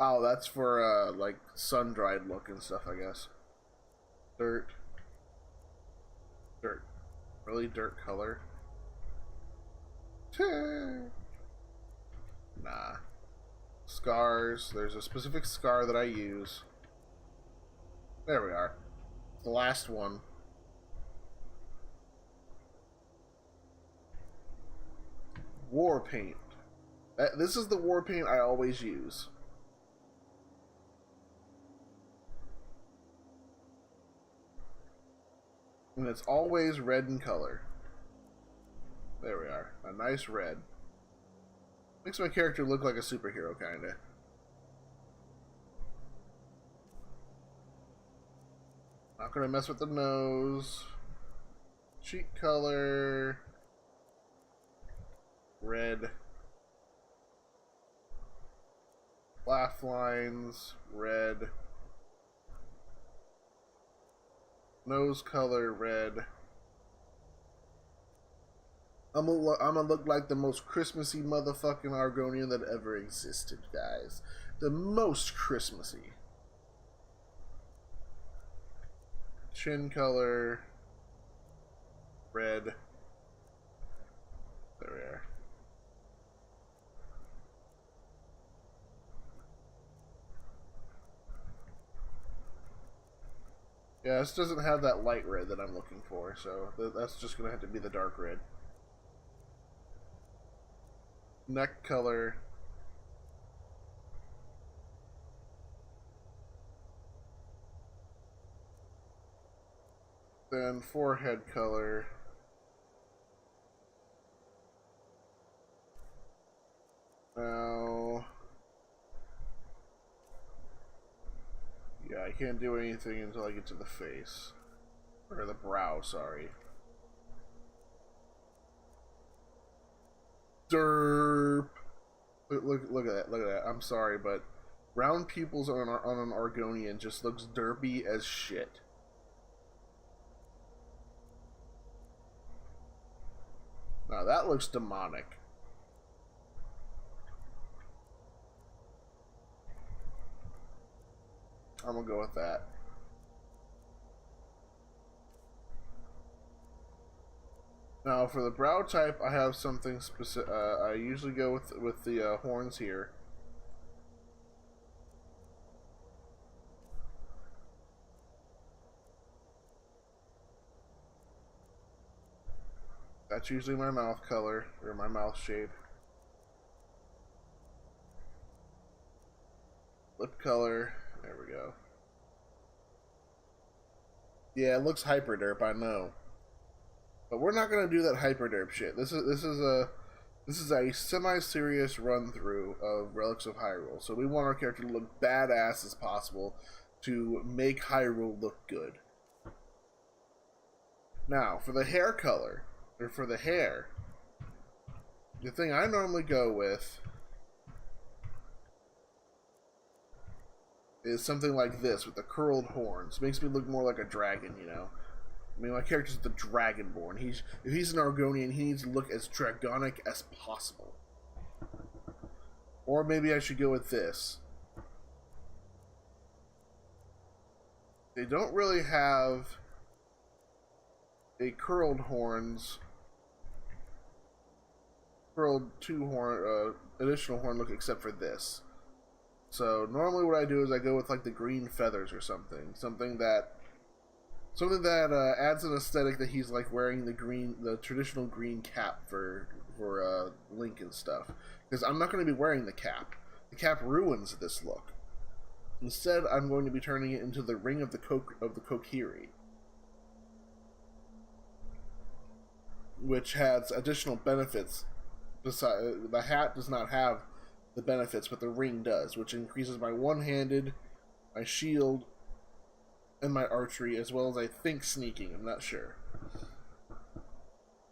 Oh, that's for like sun-dried look and stuff, I guess. Dirt. Dirt. Really dirt color? Nah. Scars. There's a specific scar that I use. There we are. The last one. War paint. This is the war paint I always use. And it's always red in color. There we are. A nice red. Makes my character look like a superhero, kinda. Not gonna mess with the nose. Cheek color. Red. Laugh lines. Red. Nose color. Red. I'm gonna look like the most Christmassy motherfucking Argonian that ever existed, guys. The most Christmassy. Chin color. Red. There we are. Yeah, this doesn't have that light red that I'm looking for, so that's just gonna have to be the dark red. Neck color. Then forehead color. Now, yeah, I can't do anything until I get to the face. Or the brow, sorry. Derp. Look at that. Look at that. I'm sorry, but round pupils on an Argonian just looks derpy as shit. Now that looks demonic. I'm gonna go with that. Now for the brow type, I have something specific. I usually go with the horns here. That's usually my mouth color or my mouth shape. Lip color. There we go. Yeah, it looks hyper derp, I know. But we're not gonna do that hyper derp shit. This is a semi-serious run through of Relics of Hyrule. So we want our character to look badass as possible to make Hyrule look good. Now, for the hair color, or for the hair, the thing I normally go with is something like this with the curled horns. Makes me look more like a dragon, you know. I mean, my character's the Dragonborn. If he's an Argonian, he needs to look as dragonic as possible. Or maybe I should go with this. They don't really have a curled horns, curled additional horn look except for this. So normally what I do is I go with like the green feathers or something that adds an aesthetic that he's like wearing the traditional green cap for Link and stuff. Because I'm not going to be wearing the cap. The cap ruins this look. Instead, I'm going to be turning it into the ring of the Kokiri, which has additional benefits. The hat does not have the benefits, but the ring does, which increases my one-handed, my shield, and my archery, as well as I think sneaking. I'm not sure.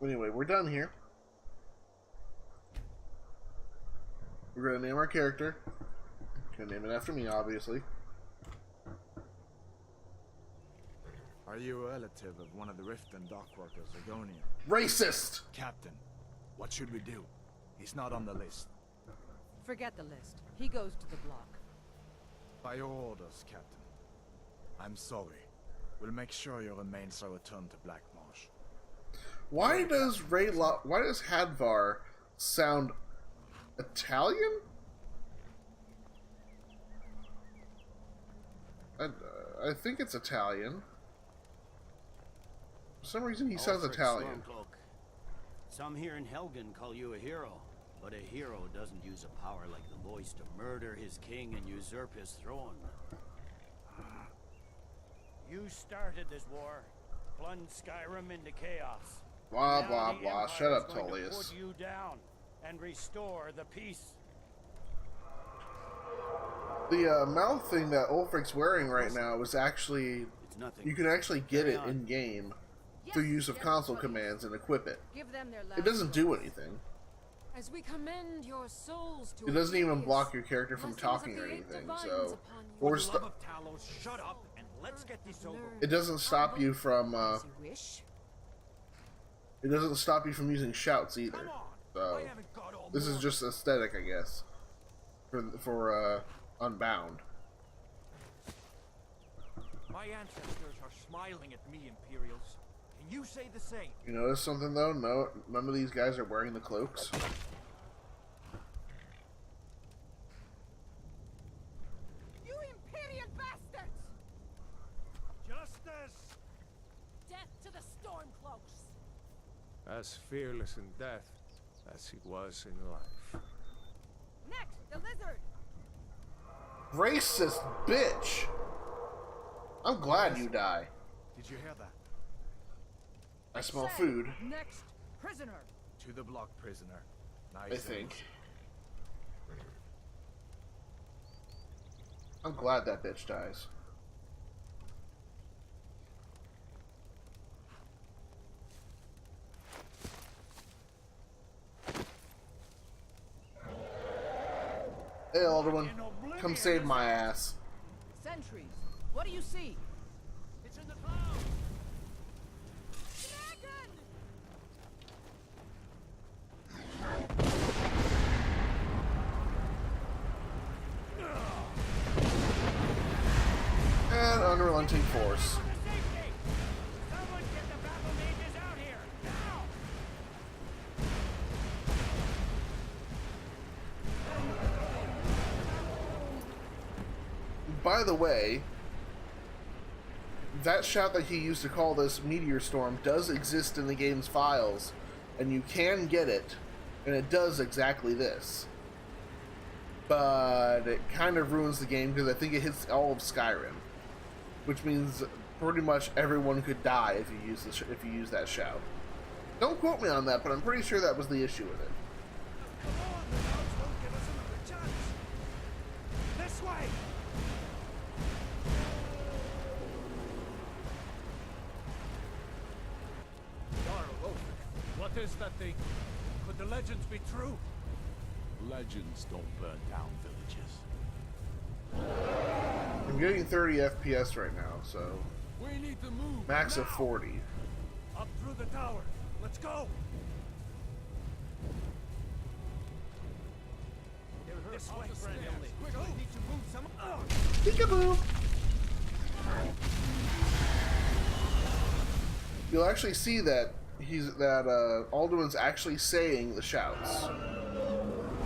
Anyway, we're done here. We're gonna name our character. Gonna name it after me, obviously. Are you a relative of one of the Rift and dock workers, Argonian? Racist! Captain, what should we do? He's not on the list. Forget the list. He goes to the block. By your orders, Captain. I'm sorry. We'll make sure your remains are returned to Black Marsh. Why does why does Hadvar sound Italian? I think it's Italian. For some reason, he sounds Ulfric Italian. Stormcloak. Some here in Helgen call you a hero, but a hero doesn't use a power like the voice to murder his king and usurp his throne. You started this war, plunged Skyrim into chaos. Blah, Now blah, the blah. Empire's Shut up, going to Tullius. put you down and restore the peace. The mouth thing that Ulfric's wearing right now is actually... It's nothing. You can actually get Carry it on. in-game Yes, through use of yes, console please. commands and equip it. Give them their last It doesn't do words. anything. As we commend your souls to It doesn't even Oblivious, block your character from blessings talking of or the eight anything, divines so... upon you. Or For the love of Talos, shut up and let's get this over with. it doesn't stop you from, As you wish. it doesn't stop you from using shouts either. Come on. So, I haven't got all this is morning. just aesthetic, I guess. For Unbound. My ancestors are smiling at me, Imperials. Can you say the same? You notice something though? No, none of these guys are wearing the cloaks. You Imperial bastards! Justice! Death to the Stormcloaks! As fearless in death as he was in life. Next, the lizard! Racist bitch! I'm glad you die. Did you hear that? I smell Say, food, Next, prisoner! To the block, prisoner. Nice. I think. I'm glad that bitch dies. Hey, Alderman, come save my ass. Sentries, what do you see? It's in the clouds! Dragon! And unrelenting force. For safety! Someone get the battle mages out here! Now! By the way, that shout that he used to call this meteor storm does exist in the game's files, and you can get it, and it does exactly this. But it kind of ruins the game because I think it hits all of Skyrim, which means pretty much everyone could die if you use that shout. Don't quote me on that, but I'm pretty sure that was the issue with it. Come on, the clouds won't give us another chance! This way! Jarl Ulfric, what is that thing? Could the legends be true? Legends don't burn down villages. I'm getting 30 FPS right now, so We need to move. max of now. 40. Up through the tower. Let's go. This way, friend. Quickly, need to move some. Peekaboo! You'll actually see that Alduin's actually saying the shouts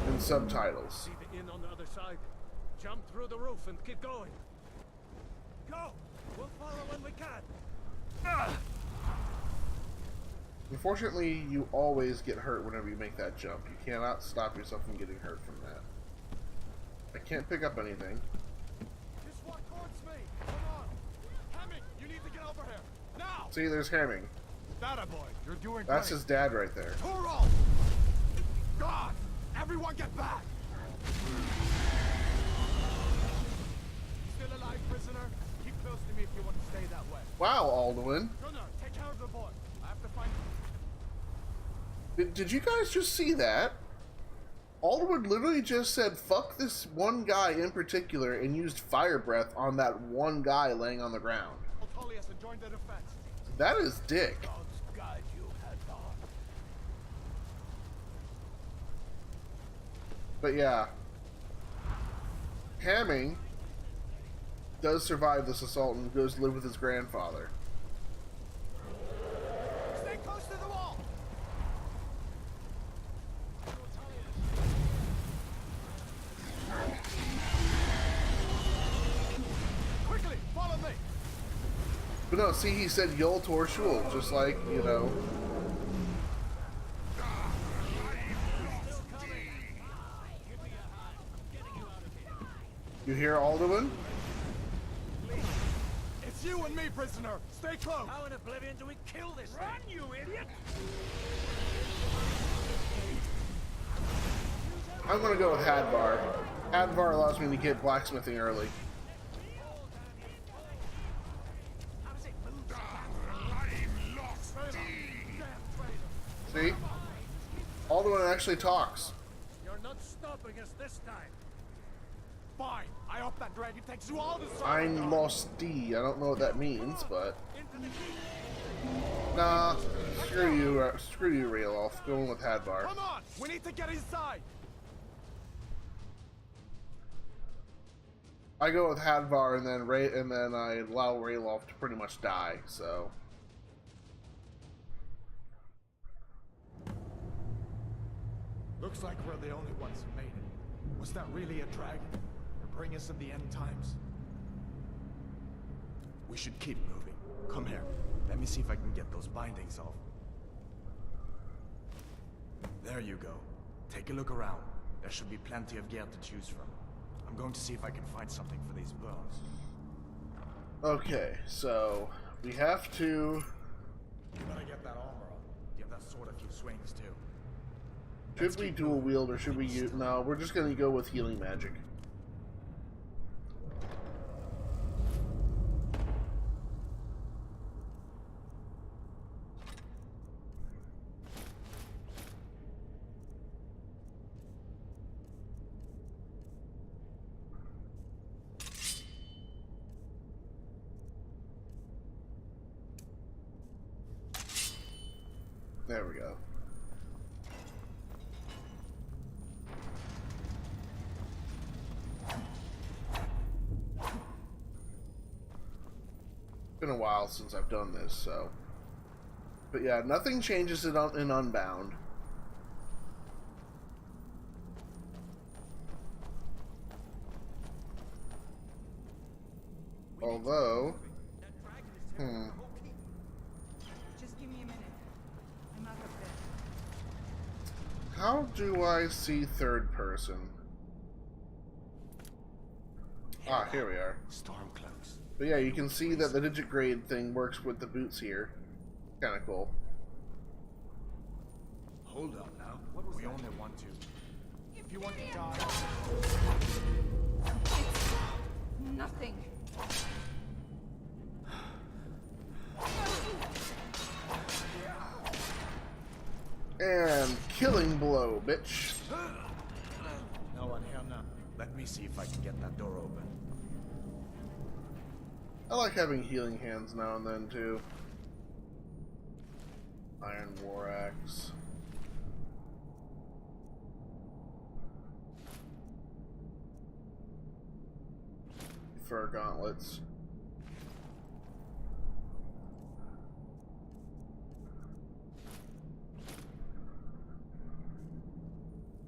in subtitles. See the inn on the other side. Jump through the roof and keep going. Go. We'll follow when we can. Unfortunately, you always get hurt whenever you make that jump. You cannot stop yourself from getting hurt from that. I can't pick up anything. Just walk towards me. Come on. Hamming, you need to get over here. Now! See, there's Hamming. That boy, you're doing That's great. his dad right there. Toro! God! Everyone get back! Still alive, prisoner? Keep close to me if you want to stay that way. Wow, Alduin. Gunnar, take care of the boy. I have to find Did you guys just see that? Alduin literally just said, fuck this one guy in particular, and used fire breath on that one guy laying on the ground. Tullius and join the defense. That is dick. God's guide you, Hadvar. But yeah. Hamming does survive this assault and goes to live with his grandfather. Stay close to the wall! Quickly, follow me! But no, see, he said Yol Tor Shul, just like, you know. You hear Alduin? It's you and me, prisoner! Stay close! How in oblivion do we kill this thing? Run, you idiot! I'm gonna go with Hadvar. Hadvar allows me to get blacksmithing early. See? Alduin actually talks. You're not stopping us this time. Fine! I hope that dragon takes you all to I'm lost D. I don't know what that means, but nah. Screw you, Rayloff. Going with Hadvar. Come on! We need to get inside! I go with Hadvar, and then I allow Rayloff to pretty much die. So. Looks like we're the only ones who made it. Was that really a dragon? Or bring us in the end times? We should keep moving. Come here. Let me see if I can get those bindings off. There you go. Take a look around. There should be plenty of gear to choose from. I'm going to see if I can find something for these bones. Okay, so we have to. You better get that armor on. Give that sword a few swings too. Should we dual wield or should we use? No, we're just gonna go with healing magic. There we go. Been a while since I've done this, so. But yeah, nothing changes in Unbound. Although, Just give me a minute. I'm out of bed. how do I see third person? Ah, here we are. Stormcloaks. But yeah, you can see that the digit grade thing works with the boots here. Kind of cool. Hold up now. We only want to. If you want to die... It's nothing. And killing blow, bitch. No one here now. Let me see if I can get that door open. I like having healing hands now and then too. Iron War Axe. Fur gauntlets.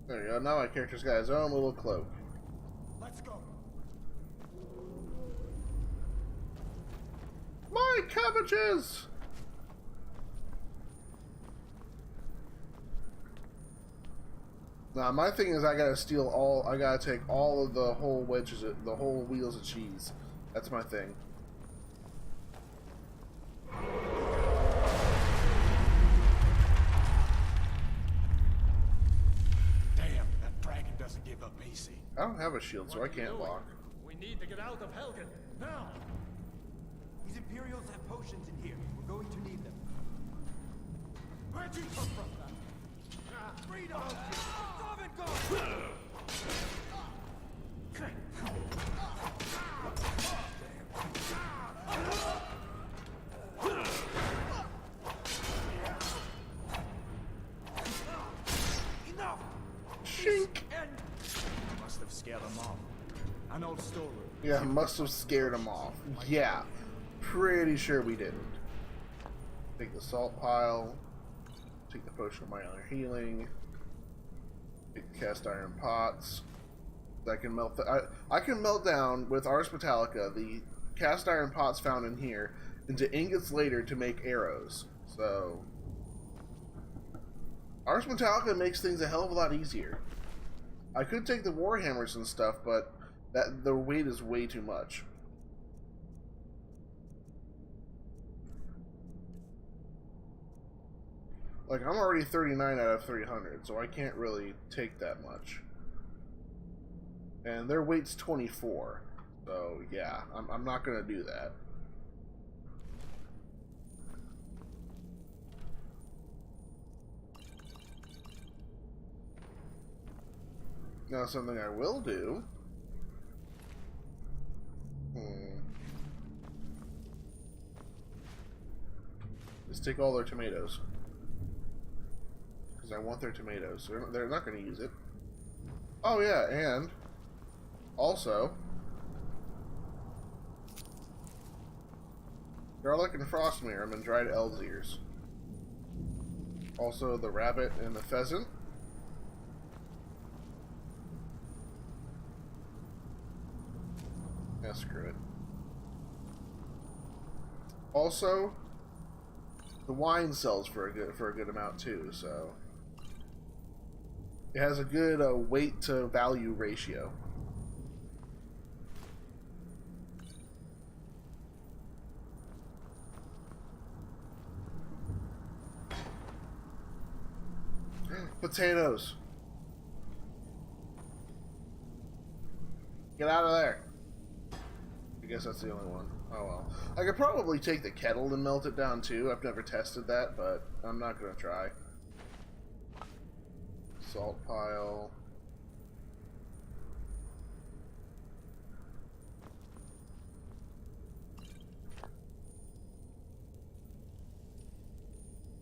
There you go. Now my character's got his own little cloak. Let's go! My cabbages! Nah, my thing is I gotta take all of the whole the whole wheels of cheese. That's my thing. Damn, that dragon doesn't give up easy. I don't have a shield, so I can't block. We need to get out of Helgen now. These Imperials have potions in here. We're going to need them. Where'd you come from, man? Freedom! Sovereign God! Shink! Must have scared them off. An old storeroom. Yeah, must have scared him off. Yeah, pretty sure we didn't. Take the salt pile. Take the potion of minor healing. Take the cast iron pots. I can melt. I can melt down with Ars Metallica the cast iron pots found in here into ingots later to make arrows. So Ars Metallica makes things a hell of a lot easier. I could take the warhammers and stuff, but the weight is way too much. Like, I'm already 39 out of 300, so I can't really take that much. And their weight's 24, so yeah, I'm not gonna do that. Now, something I will do. Is take all their tomatoes. Because I want their tomatoes. They're not going to use it. Oh yeah, and also garlic and frostmere and dried elves ears. Also the rabbit and the pheasant. Yeah, screw it. Also, the wine sells for a good amount too, so it has a good weight to value ratio. Potatoes. Get out of there. I guess that's the only one. Oh well. I could probably take the kettle and melt it down too. I've never tested that, but I'm not gonna try. Salt pile.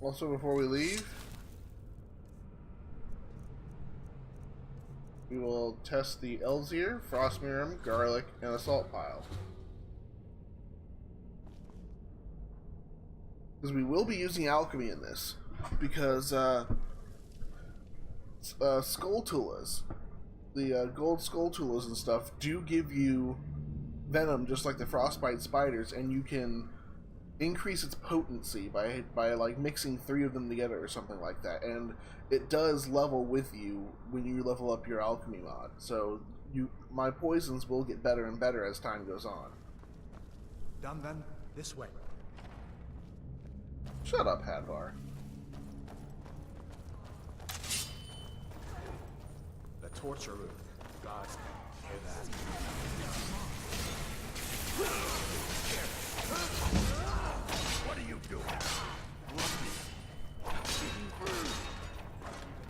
Also, before we leave, we will test the Elzir, Frostmere, garlic, and a salt pile. Because we will be using alchemy in this. Because, Skulltulas, the gold Skulltulas and stuff, do give you venom just like the frostbite spiders, and you can increase its potency by like mixing 3 of them together or something like that, and it does level with you when you level up your alchemy mod. So my poisons will get better and better as time goes on. Done then? This way. Shut up, Hadvar. The torture room. Gods, hear that. What are you doing? You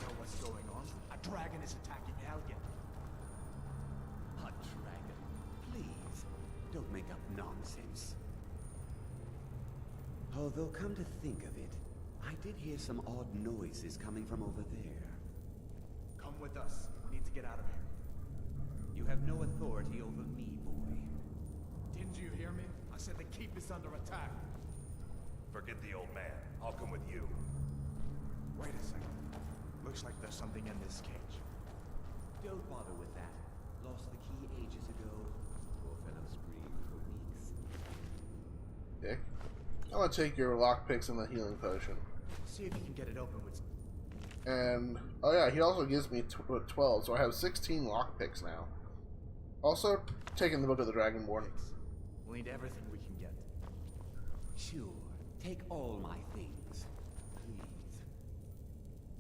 know what's going on? A dragon is attacking Helgen. A dragon? Please, don't make up nonsense. Although, come to think of it, I did hear some odd noises coming from over there. Come with us. We need to get out of here. You have no authority over me, boy. Didn't you hear me? I said the keep is under attack. Forget the old man. I'll come with you. Wait a second. Looks like there's something in this cage. Don't bother with that. Lost the key ages ago. Poor fellow screamed for weeks. Dick. I'm gonna take your lockpicks and the healing potion. See if you can get it open with... And, oh yeah, he also gives me 12, so I have 16 lockpicks now. Also, taking the Book of the Dragonborn. We'll need everything we can get. Sure. Take all my things. Please.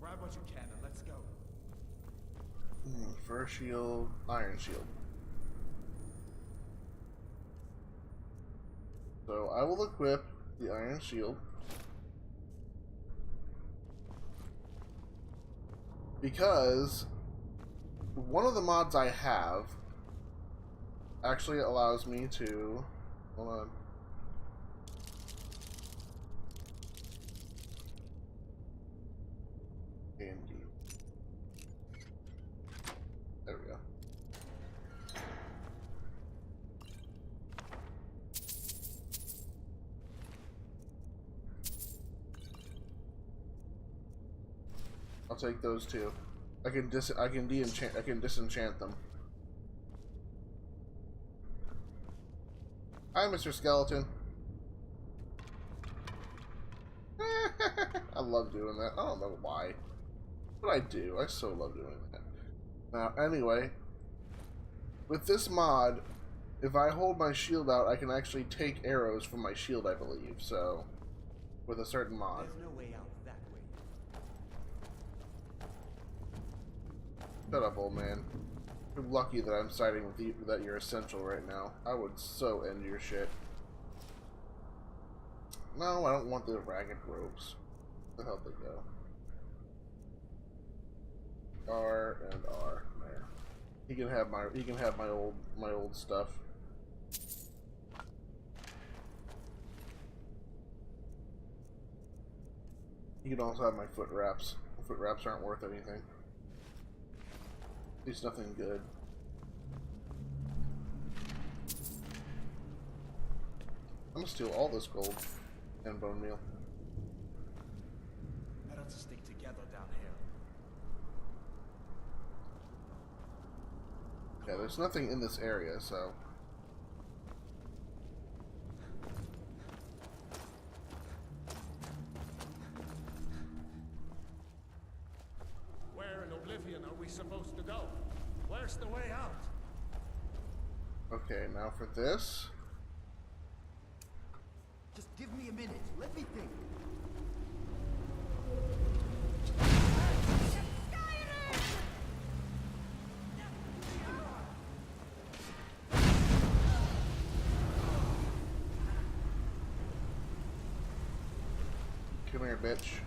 Grab what you can and let's go. Fur shield, iron shield. So I will equip the iron shield. Because one of the mods I have actually allows me to... Hold on. AMD. There we go. I'll take those two. I can disenchant them. Hi, Mr. Skeleton. I love doing that. I don't know why. But I do. I so love doing that. Now, anyway, with this mod, if I hold my shield out, I can actually take arrows from my shield, I believe. So, with a certain mod. There's no way out that way. Shut up, old man. You're lucky that I'm siding with you, that you're essential right now. I would so end your shit. No, I don't want the ragged robes. Where the hell did they go? R and R. There. He can have my old stuff. He can also have my foot wraps. Foot wraps aren't worth anything. At least nothing good. I'm gonna steal all this gold and bone meal. Better to stick together down here. Yeah, there's nothing in this area, so. Where in Oblivion are we supposed to go? Where's the way out? Okay, now for this. Just give me a minute. Let me think. Come here, bitch.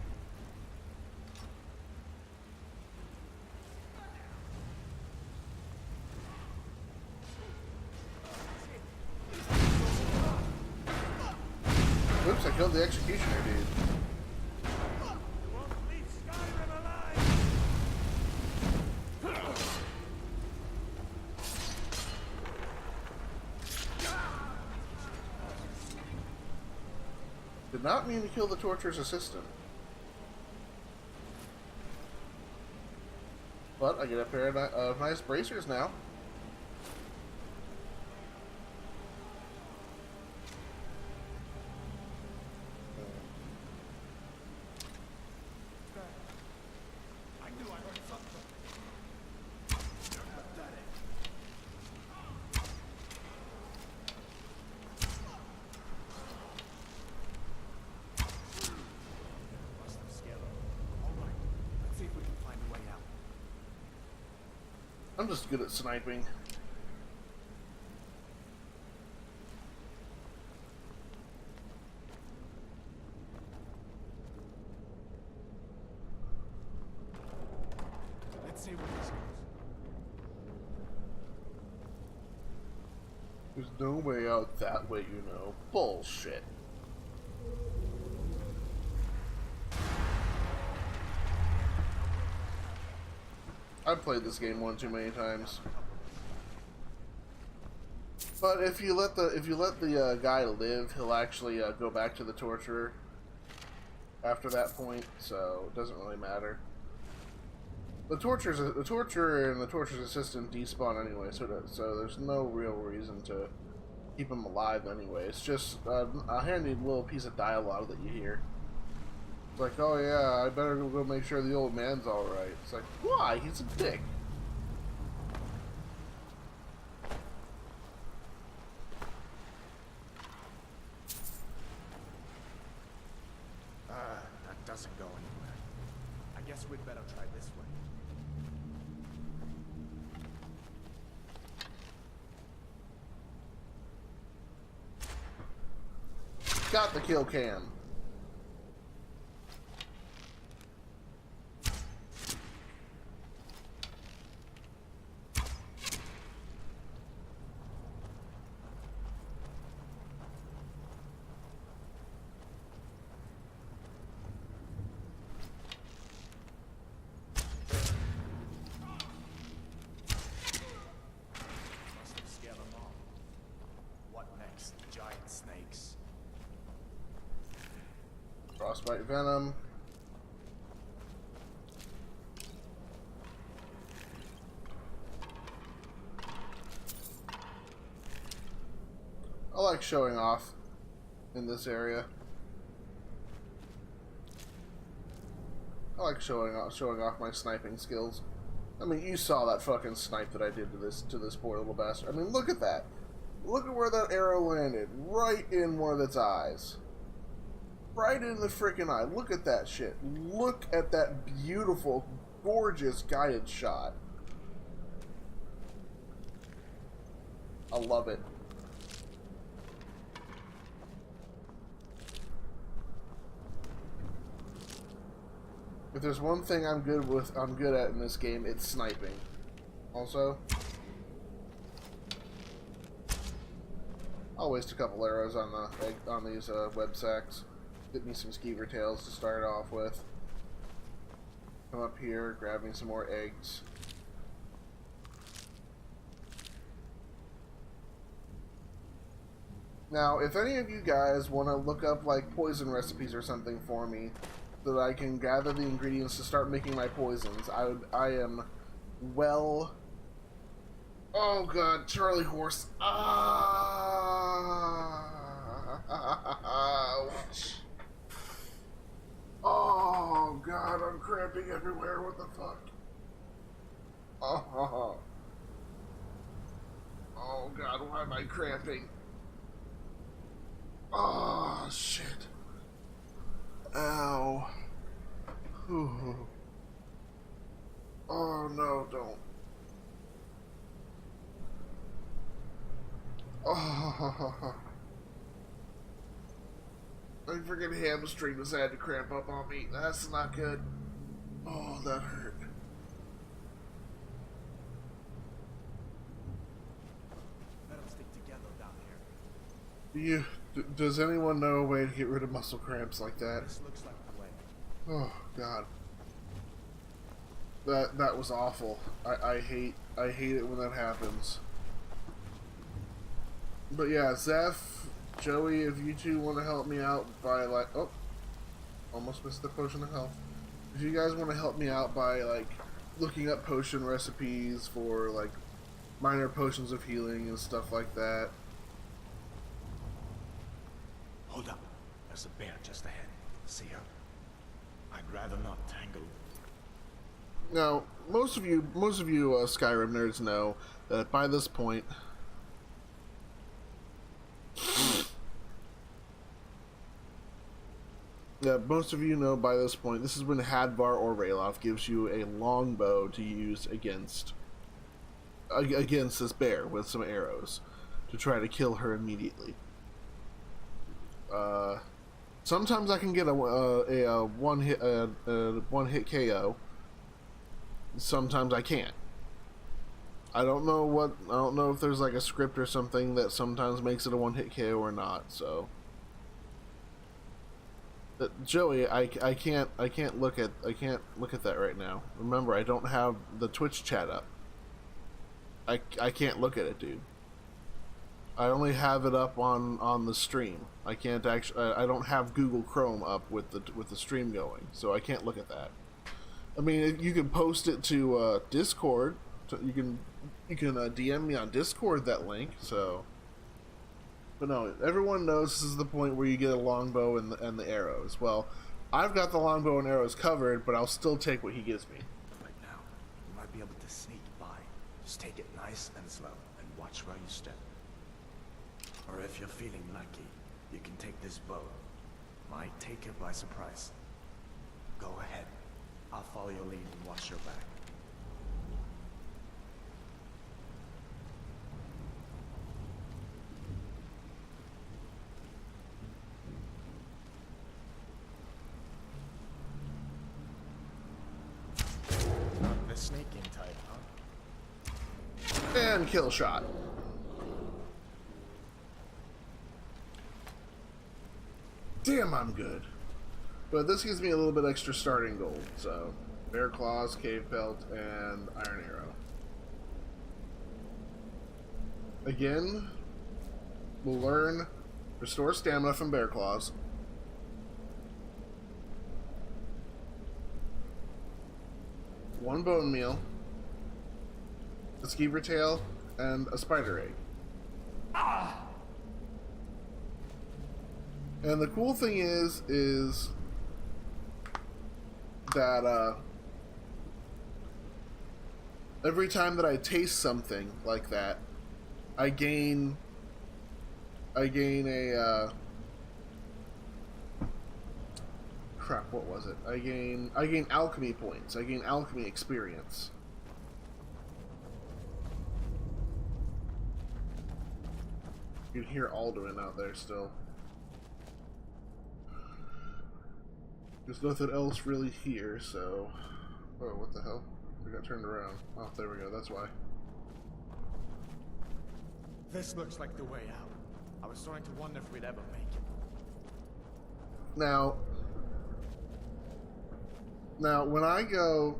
Oops, I killed the executioner, dude. You won't leave Skyrim alive! Did not mean to kill the torturer's assistant. But I get a pair of nice bracers now. I knew I heard something. Must have scared them. Alright, let's see if we can find a way out. I'm just good at sniping. Let's see where this goes. There's no way out that way, you know. Bullshit. I've played this game one too many times. But if you let the guy live, he'll actually go back to the torturer after that point, so it doesn't really matter. The torturer and the torturer's assistant despawn anyway, so there's no real reason to keep him alive anyway. It's just a handy little piece of dialogue that you hear. It's like, oh yeah, I better go make sure the old man's alright. It's like, why? He's a dick. That doesn't go anywhere. I guess we'd better try this way. Got the kill cam. Must have scared them off. What next? Giant snakes. Frostbite venom. like showing off in this area. I like showing off my sniping skills. I mean, you saw that fucking snipe that I did to this poor little bastard. I mean, look at that. Look at where that arrow landed. Right in one of its eyes. Right in the freaking eye. Look at that shit. Look at that beautiful, gorgeous guided shot. I love it. If there's one thing I'm good at in this game, it's sniping. Also, I'll waste a couple arrows on these web sacks. Get me some skeever tails to start off with. Come up here, grab me some more eggs. Now, if any of you guys want to look up like poison recipes or something for me, so that I can gather the ingredients to start making my poisons, I am well. Oh god, Charlie horse. Ouch. Oh god, I'm cramping everywhere. What the fuck? Oh god, why am I cramping? Oh shit. Ow. Ooh. Oh no, don't. Oh. My freaking hamstring decided to cramp up on me. That's not good. Oh, that hurt. That'll stick together down here. Does anyone know a way to get rid of muscle cramps like that? This looks like the way. Oh god. That was awful. I hate it when that happens. But yeah, Zeph, Joey, if you two want to help me out by like, oh, almost missed the potion of health. If you guys want to help me out by like looking up potion recipes for like minor potions of healing and stuff like that. Hold up. There's a bear just ahead. See her? I'd rather not tangle. Now, most of you Skyrim nerds know that by this point, most of you know by this point, this is when Hadvar or Ralof gives you a longbow to use against this bear with some arrows to try to kill her immediately. Sometimes I can get a one hit KO. Sometimes I can't. I don't know if there's like a script or something that sometimes makes it a one hit KO or not. So, Joey, I can't look at that right now. Remember, I don't have the Twitch chat up. I can't look at it, dude. I only have it up on the stream. I can't actually. I don't have Google Chrome up with the stream going, so I can't look at that. I mean, you can post it to Discord. You can DM me on Discord that link. So, but no, everyone knows this is the point where you get a longbow and the arrows. Well, I've got the longbow and arrows covered, but I'll still take what he gives me. Right now, you might be able to sneak by. Just take it nice and slow, and watch where you step. Or if you're feeling lucky, you can take this bow. Might take you by surprise. Go ahead. I'll follow your lead and watch your back. Not the sneaking type, huh? And kill shot. Damn, I'm good. But this gives me a little bit extra starting gold, so bear claws, cave pelt, and iron arrow. Again, we'll learn restore stamina from bear claws. One bone meal, a skeever tail, and a spider egg. And the cool thing is that every time that I taste something like that, I gain a crap, what was it? I gain alchemy points. I gain alchemy experience. You can hear Alduin out there still. There's nothing else really here, so... Oh, what the hell? I got turned around. Oh, there we go, that's why. This looks like the way out. I was starting to wonder if we'd ever make it. Now, when I go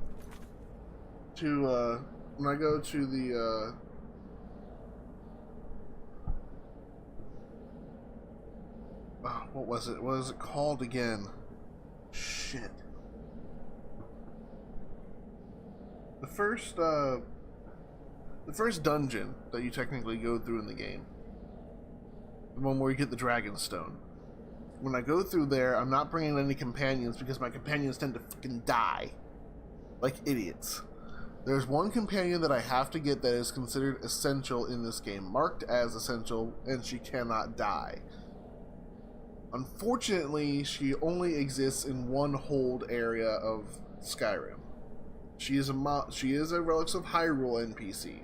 to the what was it? What is it called again? Shit. The first dungeon that you technically go through in the game. The one where you get the Dragon Stone. When I go through there, I'm not bringing any companions because my companions tend to fucking die. Like idiots. There's one companion that I have to get that is considered essential in this game. Marked as essential, and she cannot die. Unfortunately, she only exists in one hold area of Skyrim. She is a Relics of Hyrule NPC.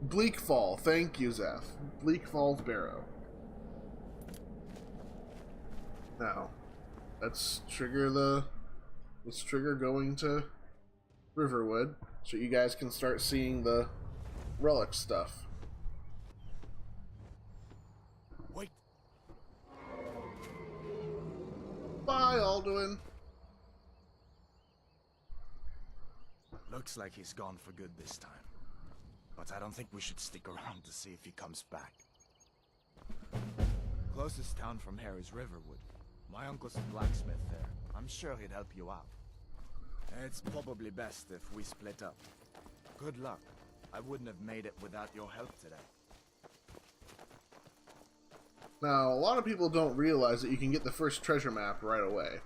Bleakfall, thank you, Zeph. Bleakfall's Barrow. Now, let's trigger going to Riverwood so you guys can start seeing the relic stuff. Wait. Bye, Alduin. Looks like he's gone for good this time. But I don't think we should stick around to see if he comes back. Closest town from here is Riverwood. My uncle's a blacksmith there. I'm sure he'd help you out. It's probably best if we split up. Good luck. I wouldn't have made it without your help today. Now, a lot of people don't realize that you can get the first treasure map right away.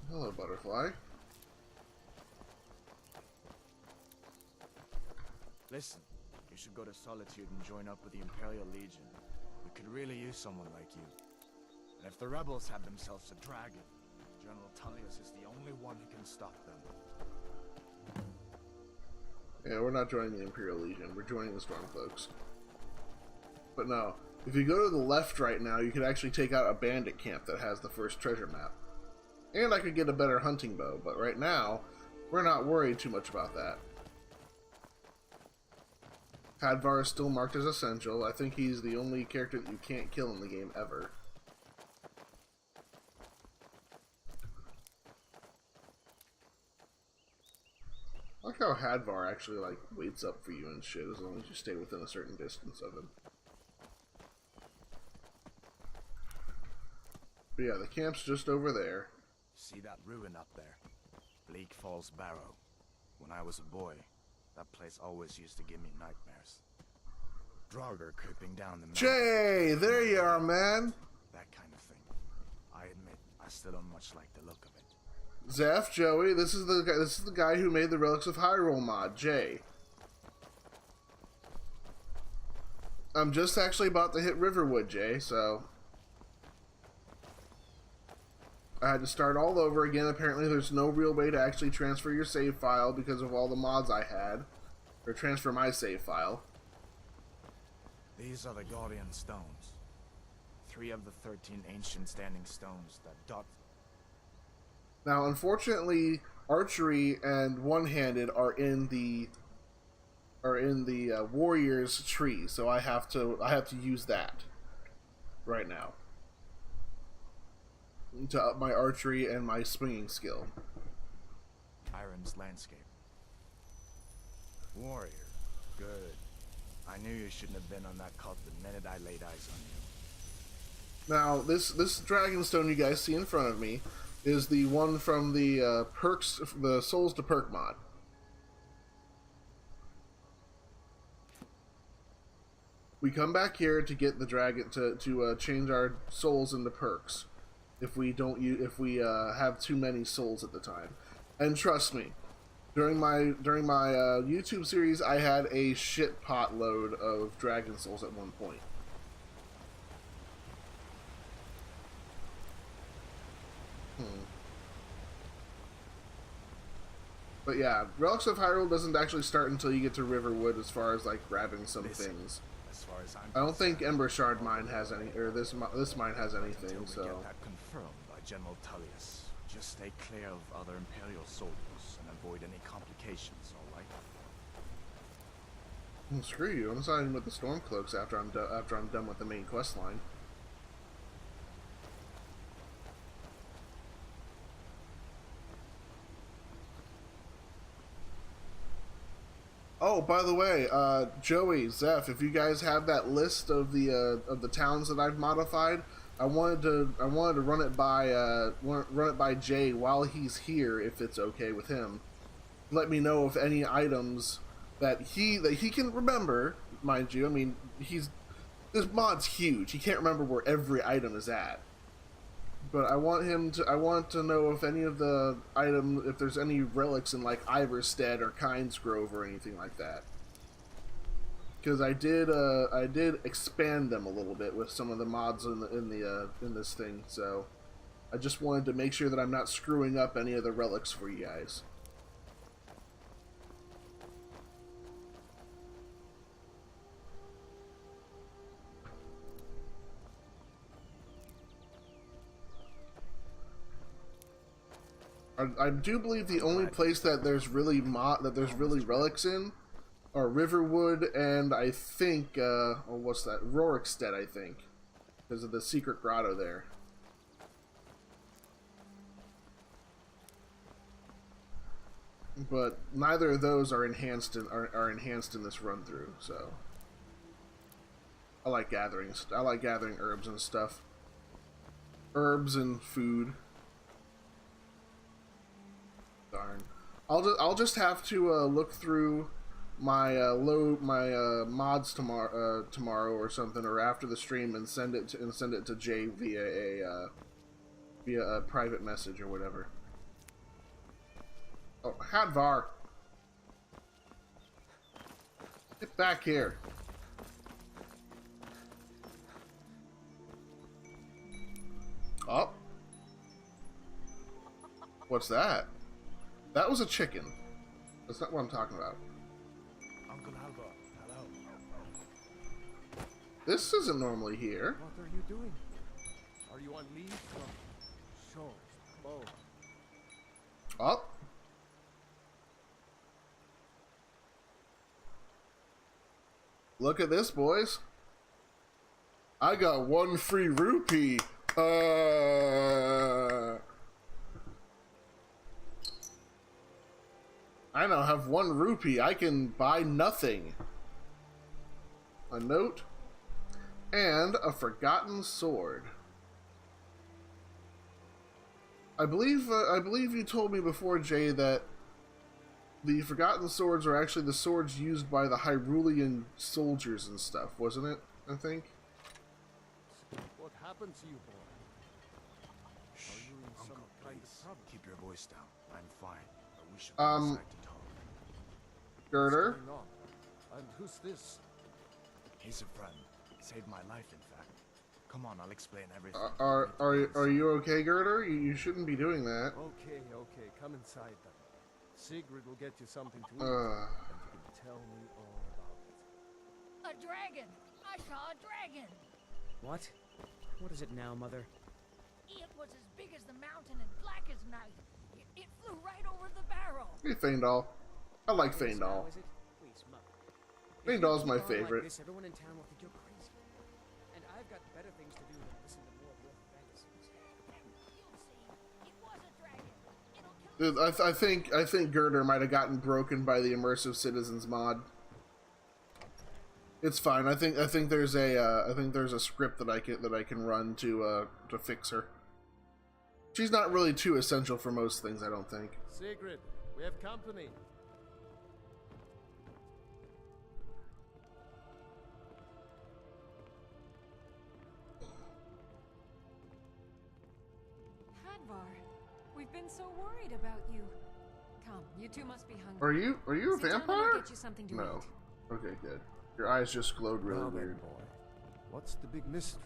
Hello, butterfly. Listen, you should go to Solitude and join up with the Imperial Legion. We could really use someone like you. And if the rebels have themselves a dragon, General Tullius is the only one who can stop them. Yeah, we're not joining the Imperial Legion. We're joining the Stormcloaks. But no, if you go to the left right now, you could actually take out a bandit camp that has the first treasure map. And I could get a better hunting bow, but right now, we're not worried too much about that. Hadvar is still marked as essential. I think he's the only character that you can't kill in the game ever. I like how Hadvar actually like waits up for you and shit as long as you stay within a certain distance of him. But yeah, the camp's just over there. See that ruin up there? Bleak Falls Barrow. When I was a boy, that place always used to give me nightmares. Draugr creeping down the mountain. Jay, there you are, man. That kind of thing. I admit, I still don't much like the look of it. Zeph, Joey, this is the guy who made the Relics of Hyrule mod, Jay. I'm just actually about to hit Riverwood, Jay, so I had to start all over again. Apparently there's no real way to actually transfer your save file because of all the mods I had. Or transfer my save file. These are the Guardian Stones. 3 of the 13 ancient standing stones that dot. Now, unfortunately, archery and one-handed are in the warrior's tree, so I have to use that right now to up my archery and my swinging skill. Skyrim's landscape. Warrior. Good. I knew you shouldn't have been on that cult the minute I laid eyes on you. Now, this Dragonstone you guys see in front of me is the one from the perks, the Souls to Perk mod. We come back here to get the dragon to change our souls into perks. If we don't have too many souls at the time, and trust me, during my YouTube series, I had a shit pot load of dragon souls at one point. But yeah, Relics of Hyrule doesn't actually start until you get to Riverwood, as far as like grabbing some things. As far as I don't think Ember Shard mine has any, or this mine has anything. Until we So get that confirmed by General Tullius. Just stay clear of other Imperial soldiers and avoid any complications. All right? well, screw you. I'm signing with the Stormcloaks after I'm done with the main quest line. Oh, by the way, Joey, Zeph, if you guys have that list of the towns that I've modified, I wanted to run it by Jay while he's here, if it's okay with him. Let me know if any items that he can remember, mind you. I mean, this mod's huge. He can't remember where every item is at. But I want to know if any of the items, if there's any relics in like Iverstead or Kynes Grove or anything like that. Because I did expand them a little bit with some of the mods in this thing, so I just wanted to make sure that I'm not screwing up any of the relics for you guys. I do believe the only place that there's really relics in are Riverwood and I think what's that? Rorikstead, I think, because of the secret grotto there. But neither of those are enhanced in this run through. So I like gathering herbs and stuff, herbs and food. Darn. I'll just have to look through my mods tomorrow or something, or after the stream, and send it to Jay via a private message or whatever. Oh, Hadvar, get back here! Oh, what's that? That was a chicken. That's not what I'm talking about. Uncle Alva, hello. This isn't normally here. What are you doing? Are you on leave from shores? Oh. Oh. Look at this, boys. I got 1 free rupee. I now have 1 rupee. I can buy nothing. A note and a forgotten sword. I believe you told me before, Jay, that the forgotten swords are actually the swords used by the Hyrulean soldiers and stuff, wasn't it? I think. What happened to you, boy? Are you in some kind of trouble? Keep your voice down. I'm fine, but we should go inside to talk. Girder. What's going on? And who's this? He's a friend. Saved my life, in fact. Come on, I'll explain everything. Are you okay, Girder? You shouldn't be doing that. Okay, come inside then. Sigrid will get you something to eat, and you can tell me all about it. A dragon! I saw a dragon! What? What is it now, Mother? It was as big as the mountain and black as night. It flew right over the barrel. Hey, Faendal. I like Faendal. Please, Mother. Faendal's my If you keep on favorite. Like this, everyone in town will think you're crazy. And I've got better things to do than listen to more of your fantasies. You'll see. It was a dragon. It'll Dude, kill I think Girder might have gotten broken by the immersive citizens mod. It's fine. I think there's a script that I can run to fix her. She's not really too essential for most things, I don't think. Sigrid, we have company. been so worried about you. Come, you two must be hungry. Are you a Sit down and vampire? I'll get you something to No. eat. Okay, good. Your eyes just glowed really Now then, weird. boy, what's the big mystery?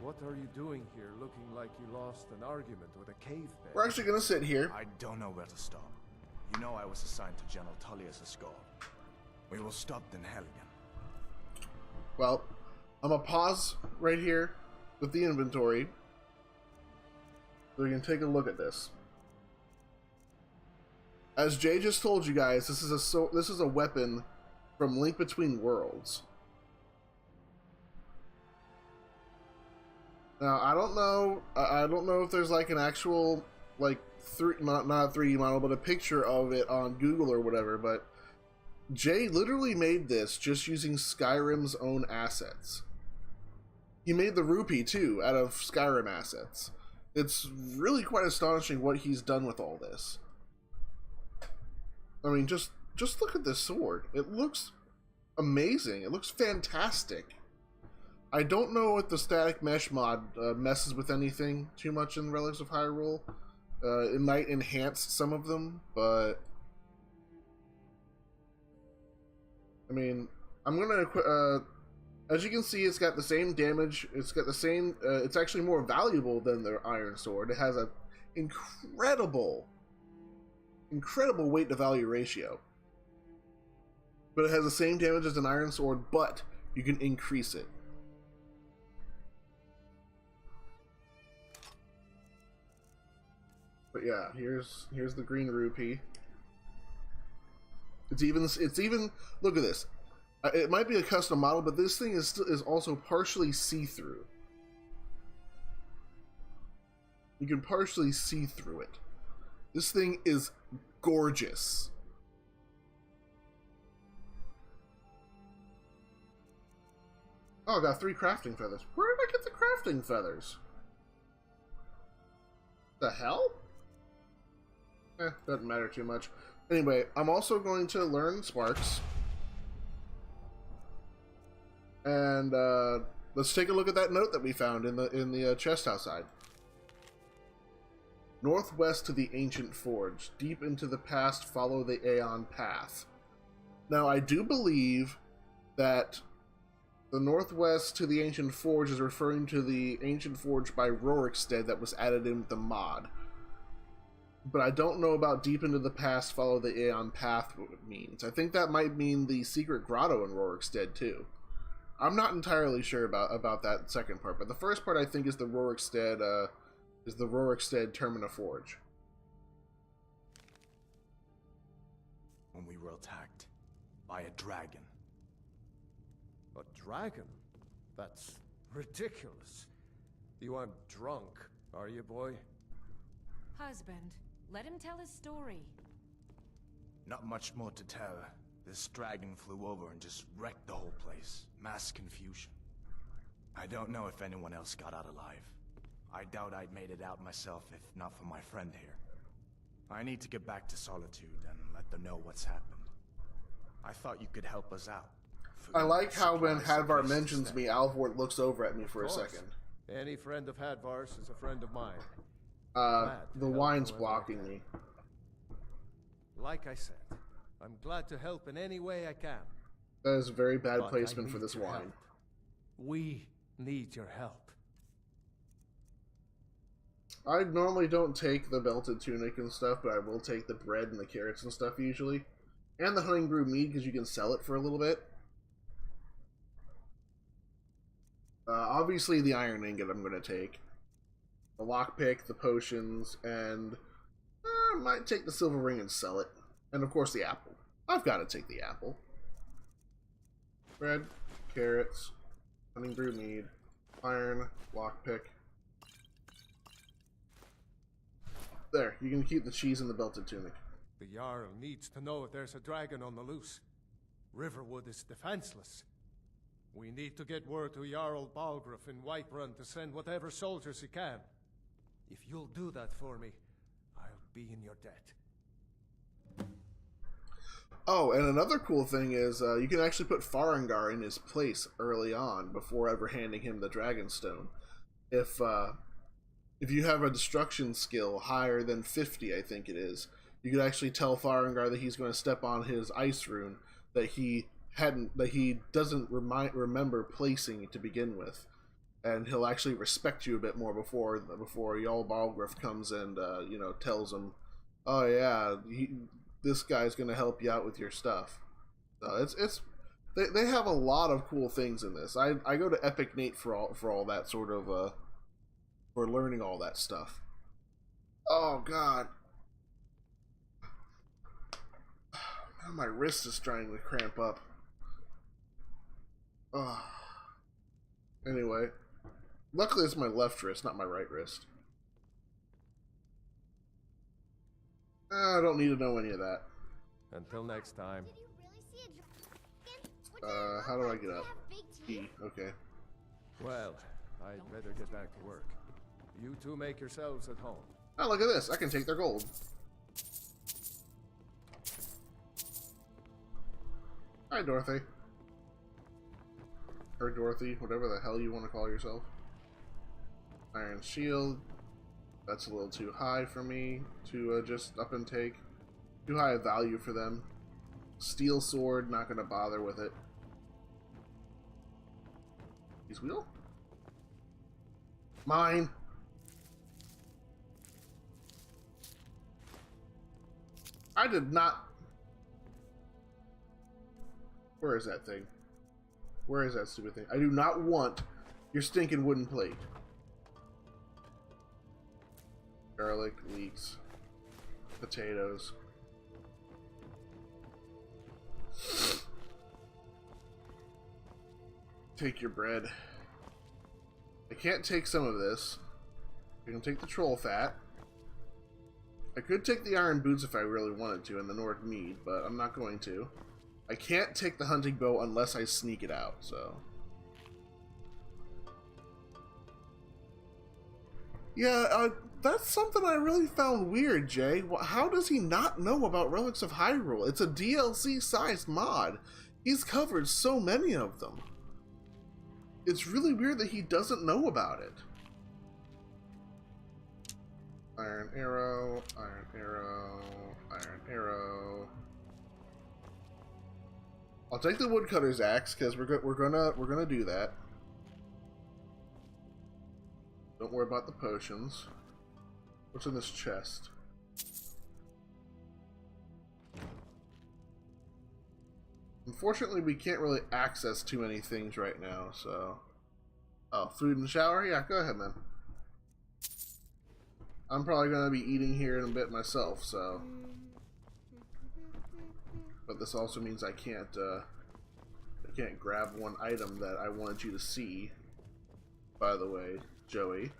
What are you doing here looking like you lost an argument with a cave bear? We're actually gonna sit here. I don't know where to stop. You know I was assigned to General Tullius' escort. We will stop in Helgen. Well, I'm gonna pause right here with the inventory so we can take a look at this. As Jay just told you guys, this is a weapon from Link Between Worlds. Now I don't know if there's like an actual like not a 3D model, but a picture of it on Google or whatever. But Jay literally made this just using Skyrim's own assets. He made the rupee too out of Skyrim assets. It's really quite astonishing what he's done with all this. I mean, just look at this sword. It looks amazing. It looks fantastic. I don't know if the static mesh mod messes with anything too much in Relics of Hyrule. It might enhance some of them, but I mean, I'm gonna as you can see, it's got the same damage. It's got the same. It's actually more valuable than the Iron Sword. It has a incredible weight to value ratio, but it has the same damage as an Iron Sword, but you can increase it. But yeah, here's the green rupee. It's even look at this. It might be a custom model, but this thing is also partially see-through. You can partially see through it. This thing is gorgeous. Oh, I got 3 crafting feathers. Where did I get the crafting feathers? The hell? Doesn't matter too much. Anyway, I'm also going to learn Sparks. And let's take a look at that note that we found in the chest outside. Northwest to the ancient forge, deep into the past, follow the Aeon path. Now, I do believe that the northwest to the ancient forge is referring to the ancient forge by Rorikstead that was added in with the mod. But I don't know about deep into the past, follow the Aeon path what it means. I think that might mean the secret grotto in Rorikstead too. I'm not entirely sure about that second part, but the first part I think is the Rorikstead Termina Forge. When we were attacked by a dragon. A dragon? That's ridiculous. You aren't drunk, are you, boy? Husband, let him tell his story. Not much more to tell. This dragon flew over and just wrecked the whole place. Mass confusion. I don't know if anyone else got out alive. I doubt I'd made it out myself if not for my friend here. I need to get back to Solitude and let them know what's happened. I thought you could help us out. Food, I like how when supplies, Hadvar a place to mentions stay. me, Alvor looks over at me for a Of course. second. Any friend of Hadvar's is a friend of mine. The wine's blocking me. Like I said, I'm glad to help in any way I can. That is a very bad But I placement for need this your wine. help. We need your help. I normally don't take the belted tunic and stuff, but I will take the bread and the carrots and stuff usually. And the honey brew mead because you can sell it for a little bit. Obviously the iron ingot I'm going to take. The lockpick, the potions, and I might take the silver ring and sell it. And of course the apple. I've got to take the apple. Bread, carrots, honey brew mead, iron, lockpick. There, you can keep the cheese and the belted tunic. The Jarl needs to know if there's a dragon on the loose. Riverwood is defenseless. We need to get word to Jarl Balgruuf in Whiterun to send whatever soldiers he can. If you'll do that for me, I'll be in your debt. Oh, and another cool thing is you can actually put Farengar in his place early on before ever handing him the Dragonstone. If if you have a destruction skill higher than 50, I think it is, you could actually tell Farengar that he's going to step on his ice rune that he doesn't remember placing to begin with, and he'll actually respect you a bit more before Jarl Balgruuf comes and tells him, oh yeah, this guy's going to help you out with your stuff. So they have a lot of cool things in this. I go to Epic Nate for all that sort of for learning all that stuff. Oh god. Now my wrist is starting to cramp up. Oh. Anyway, luckily it's my left wrist, not my right wrist. I don't need to know any of that. Until next time. How do I get up? E, okay. Well, I'd better get back to work. You two make yourselves at home. Oh, look at this. I can take their gold. Hi, Dorothy. Or Dorothy, whatever the hell you want to call yourself. Iron shield. That's a little too high for me to just up and take. Too high a value for them. Steel sword, not going to bother with it. His wheel? Mine. I did not. Where is that thing? Where is that stupid thing? I do not want your stinking wooden plate. Garlic, leeks, potatoes. Take your bread. I can't take some of this. I can take the troll fat. I could take the iron boots if I really wanted to and the Nord mead, but I'm not going to. I can't take the hunting bow unless I sneak it out, so. Yeah, that's something I really found weird, Jay. How does he not know about Relics of Hyrule? It's a DLC-sized mod. He's covered so many of them. It's really weird that he doesn't know about it. Iron arrow, iron arrow, iron arrow. I'll take the woodcutter's axe because we're gonna do that. Don't worry about the potions. What's in this chest? Unfortunately, we can't really access too many things right now, so. Oh, food and shower? Yeah, go ahead, man. I'm probably gonna be eating here in a bit myself, so. But this also means I can't grab one item that I wanted you to see. By the way, Joey.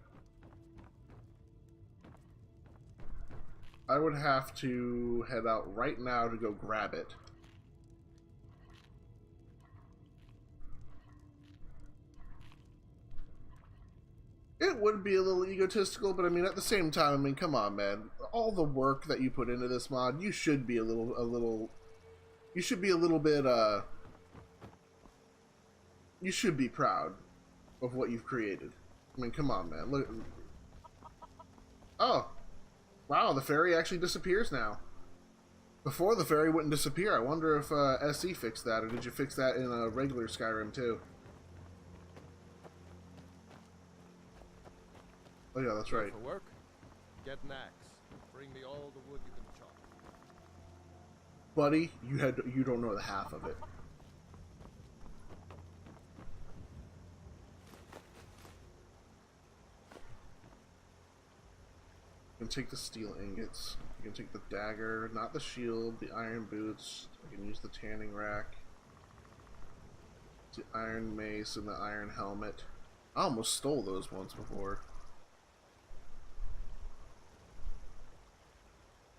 I would have to head out right now to go grab it. It would be a little egotistical, but I mean, at the same time, I mean, come on, man. All the work that you put into this mod, you should be a little, you should be a little bit, you should be proud of what you've created. I mean, come on, man. Look. Oh. Wow, the fairy actually disappears now. Before, the fairy wouldn't disappear. I wonder if SE fixed that, or did you fix that in a regular Skyrim, too? Oh yeah, that's right. For work, get an axe. Bring me all the wood you can chop. Buddy, you don't know the half of it. You can take the steel ingots. You can take the dagger, not the shield, the iron boots. I can use the tanning rack. The iron mace and the iron helmet. I almost stole those once before.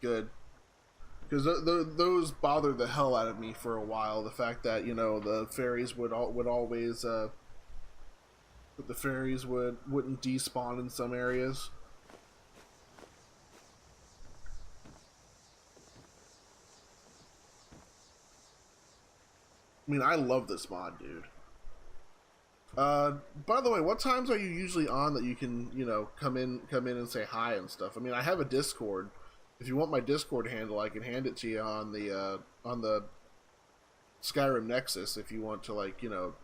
Good, because those bothered the hell out of me for a while. The fact that, you know, the fairies would always wouldn't despawn in some areas. I mean, I love this mod, dude. By the way, what times are you usually on that you can, you know, come in and say hi and stuff? I mean, I have a Discord. If you want my Discord handle, I can hand it to you on the Skyrim Nexus if you want to, like, you know,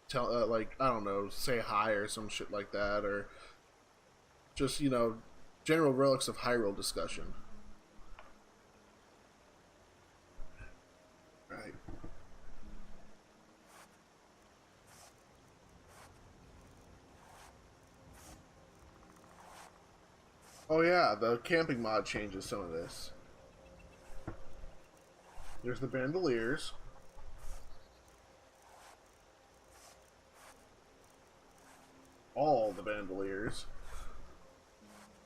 tell like, I don't know, say hi or some shit like that, or just, you know, general Relics of Hyrule discussion. Right. Oh yeah, the camping mod changes some of this. There's the bandoliers. All the bandoliers.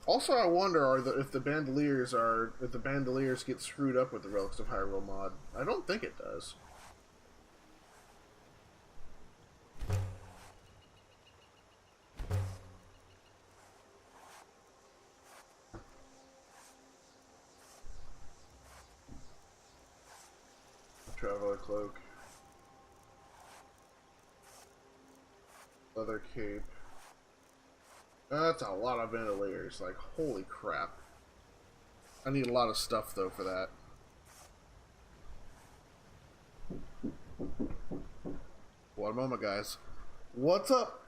Also, I wonder if the bandoliers get screwed up with the Relics of Hyrule mod. I don't think it does. Traveler cloak. Leather cape. That's a lot of bandoliers. Like, holy crap. I need a lot of stuff, though, for that. One moment, guys. What's up?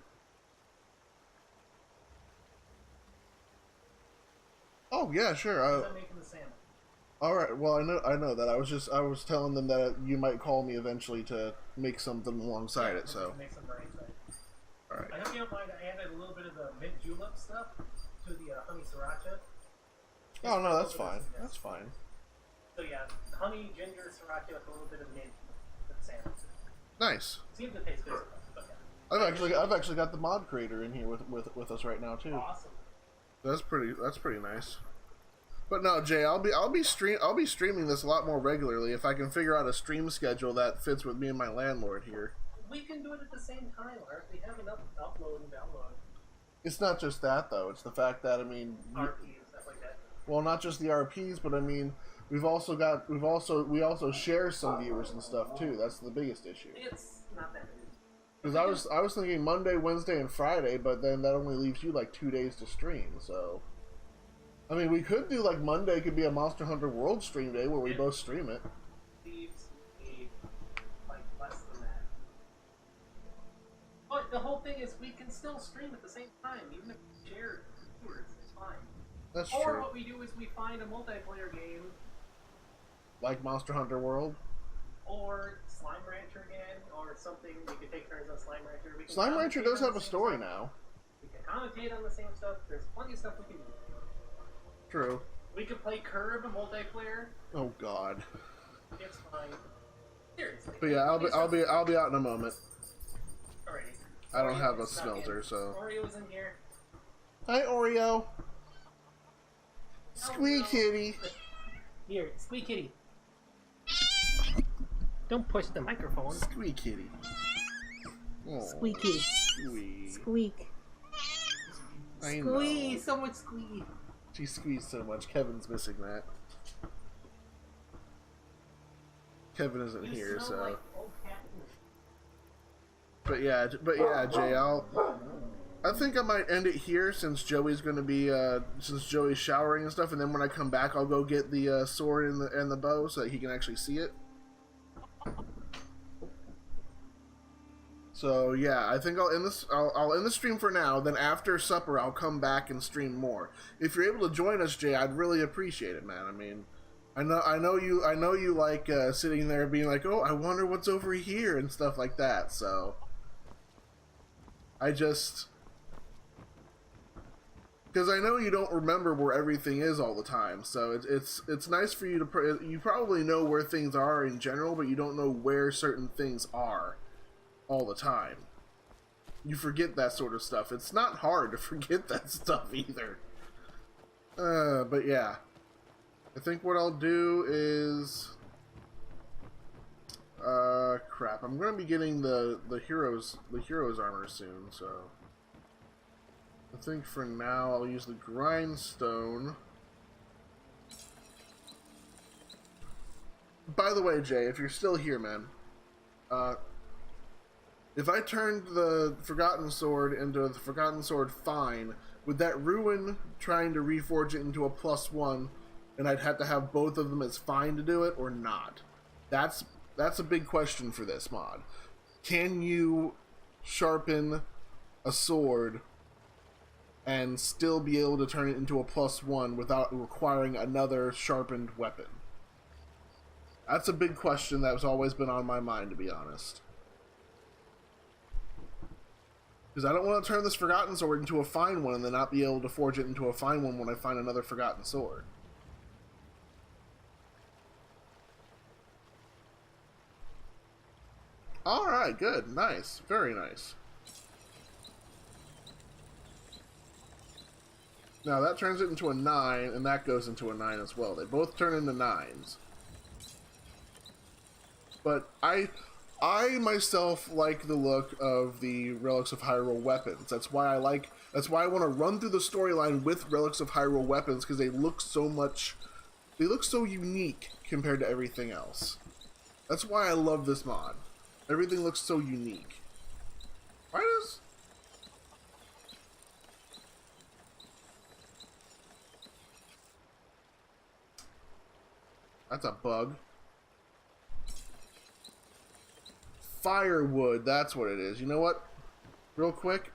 Oh, yeah, sure. All right. Well, I know that. I was telling them that you might call me eventually to make something alongside it. So. Make some brains, right? All right. I hope you don't mind. I added a little bit of the mint julep stuff to the honey sriracha. Oh no, that's fine. That's fine. So yeah, honey, ginger, sriracha with a little bit of mint for the sandwich. Nice. Seems to taste good. But yeah. I've actually got the mod creator in here with us right now too. Awesome. That's pretty nice. But no, Jay, I'll be streaming this a lot more regularly if I can figure out a stream schedule that fits with me and my landlord here. We can do it at the same time, Art. We have enough upload and download. It's not just that though. It's the fact that, I mean, RP and stuff like that. well, not just the RPs, but I mean, we also share some viewers and stuff too. That's the biggest issue. It's not that big. Because I was thinking Monday, Wednesday, and Friday, but then that only leaves you like 2 days to stream. So, I mean, we could do like Monday could be a Monster Hunter World stream day where we both stream it. Leaves me like less than that. But the whole thing is we can still stream at the same time, even if we share viewers. It's fine. That's true. true. Or what we do is we find a multiplayer game, like Monster Hunter World, or Slime Rancher again, or something. We can take turns on Slime Rancher. We can Slime Rancher does commentate on have the a same story stuff. now. We can commentate on the same stuff. There's plenty of stuff we can do. True. We can play Curb multiplayer. Oh God. It's fine. Seriously. But yeah, I'll be out in a moment. Alrighty. I don't have a Oreo snuck smelter, in. so. Oreo's in here. Hi, Oreo. Squee kitty. Here, Squee Kitty. Don't push the microphone. Squee kitty. Oh, Squee Kitty. Squee. Squeak. I Squee. know. So much squee. She squeezed so much. Kevin's missing that. Kevin isn't here, so. Like old cat. But yeah, Jay, I think I might end it here since Joey's gonna be since Joey's showering and stuff, and then when I come back, I'll go get the sword and the bow so that he can actually see it. So yeah, I think I'll end this. I'll end the stream for now. Then after supper, I'll come back and stream more. If you're able to join us, Jay, I'd really appreciate it, man. I mean, I know you like sitting there being like, oh, I wonder what's over here and stuff like that. So because I know you don't remember where everything is all the time, so it's nice for you to you probably know where things are in general, but you don't know where certain things are all the time. You forget that sort of stuff. It's not hard to forget that stuff either. But yeah, I think what I'll do is crap. I'm gonna be getting the heroes armor soon, so. I think for now I'll use the grindstone. By the way, Jay, if you're still here, man, If I turned the Forgotten Sword into the Forgotten Sword Fine, would that ruin trying to reforge it into a +1, and I'd have to have both of them as Fine to do it, or not? That's a big question for this mod. Can you sharpen a sword and still be able to turn it into a +1 without requiring another sharpened weapon? That's a big question that's always been on my mind, to be honest. Because I don't want to turn this Forgotten Sword into a Fine one and then not be able to forge it into a Fine one when I find another Forgotten Sword. Alright, good. Nice. Very nice. Now that turns it into a 9, and that goes into a 9 as well. They both turn into 9s. But I myself like the look of the Relics of Hyrule weapons. That's why I want to run through the storyline with Relics of Hyrule weapons, because they look so unique compared to everything else. That's why I love this mod. Everything looks so unique. Why does... That's a bug. Firewood, that's what it is. You know what? Real quick.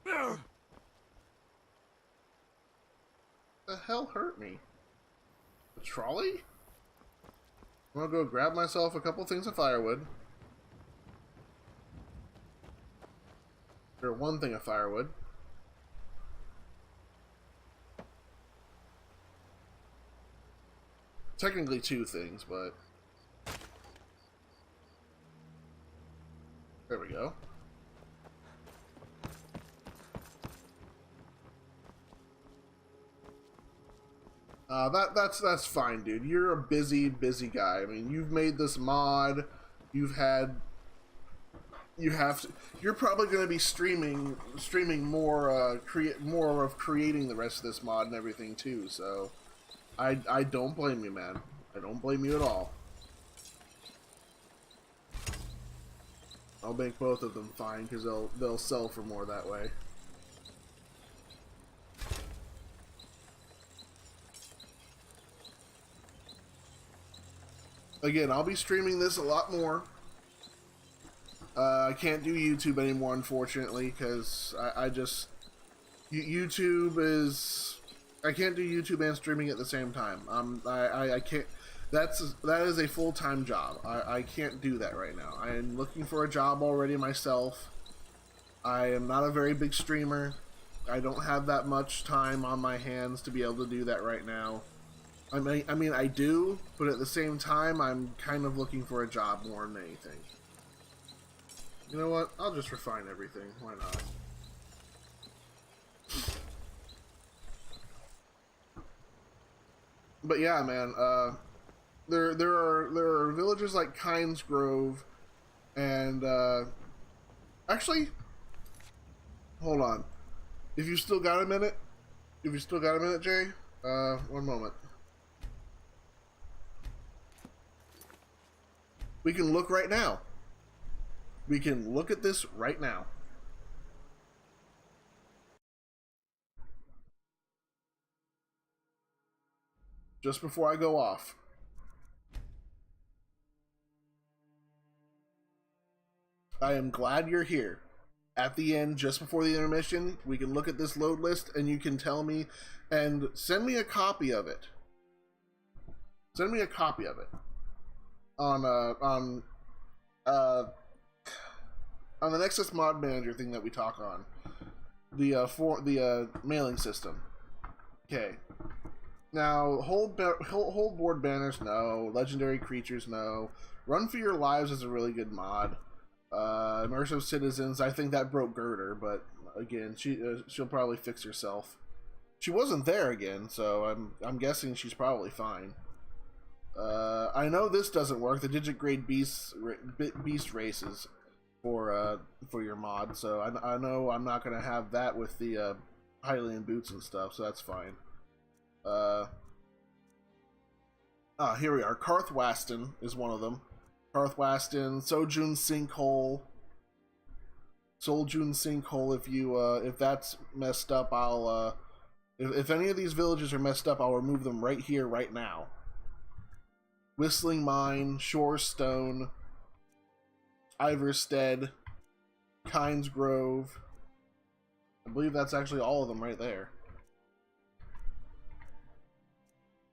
The hell hurt me? A trolley? I'm gonna go grab myself a couple things of firewood. Or one thing of firewood. Technically 2 things, but... There we go. That's fine, dude. You're a busy guy. I mean, you've made this mod. You're probably going to be streaming more, more of creating the rest of this mod and everything too. So, I don't blame you, man. I don't blame you at all. I'll make both of them fine because they'll sell for more that way. Again, I'll be streaming this a lot more. I can't do YouTube anymore, unfortunately, because YouTube is... I can't do YouTube and streaming at the same time. I can't... That is a full-time job. I can't do that right now. I am looking for a job already myself. I am not a very big streamer. I don't have that much time on my hands to be able to do that right now. I mean, I do, but at the same time, I'm kind of looking for a job more than anything. You know what? I'll just refine everything. Why not? But yeah, man. There are villages like Kynes Grove, and actually, hold on. If you still got a minute, Jay, one moment. We can look right now. We can look at this right now. Just before I go off. I am glad you're here. At the end, just before the intermission, we can look at this load list and you can tell me and send me a copy of it. Send me a copy of it. On the Nexus Mod Manager thing that we talk on, the mailing system. Okay. Now, hold board banners, no. Legendary creatures, no. Run for Your Lives is a really good mod. Immersive Citizens, I think that broke Girder, but again, she'll probably fix herself. She wasn't there again, so I'm guessing she's probably fine. I know this doesn't work. The digit grade beast races for your mod, so I know I'm not gonna have that with the Hylian boots and stuff, so that's fine. Here we are. Karthwaston is one of them. Karthwaston, Sojun Sinkhole. If that's messed up, I'll if any of these villages are messed up, I'll remove them right here, right now. Whistling Mine, Shorestone, Iverstead, Kynes Grove. I believe that's actually all of them right there.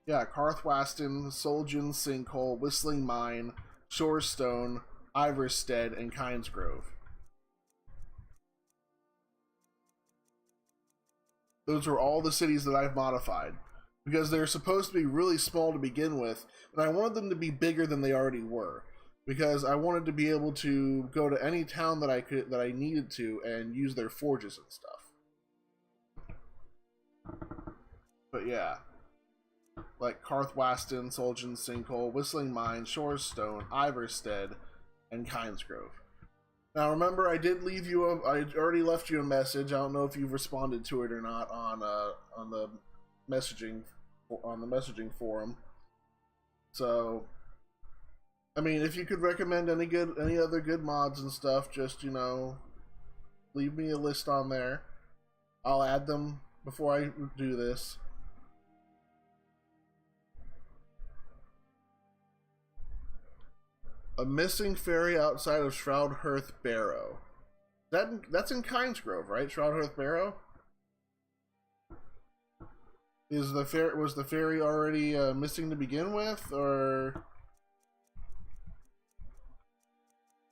Yeah, Karthwaston, Soljin Sinkhole, Whistling Mine, Shorestone, Iverstead, and Kynes Grove. Those are all the cities that I've modified, because they're supposed to be really small to begin with, and I wanted them to be bigger than they already were, because I wanted to be able to go to any town that I needed to and use their forges and stuff. But yeah, like Karthwaston, Soljin Sinkhole, Whistling Mine, Shorestone, Iverstead, and Kynes Grove. Now remember, I did leave you I already left you a message. I don't know if you've responded to it or not on the messaging forum. So, I mean, if you could recommend any other good mods and stuff, just, you know, leave me a list on there. I'll add them before I do this. A missing ferry outside of Shroudhearth Barrow. That's in Kynes Grove, right? Shroudhearth Barrow? Was the ferry already missing to begin with, or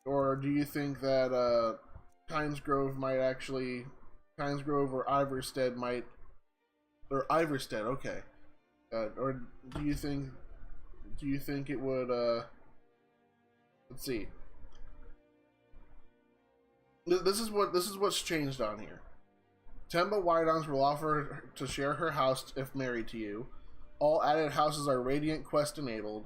do you think that Kynes Grove or Iverstead might, or Iverstead, okay, or do you think it would? Let's see. This is what's changed on here. Temba Whitearms will offer to share her house if married to you. All added houses are Radiant Quest enabled.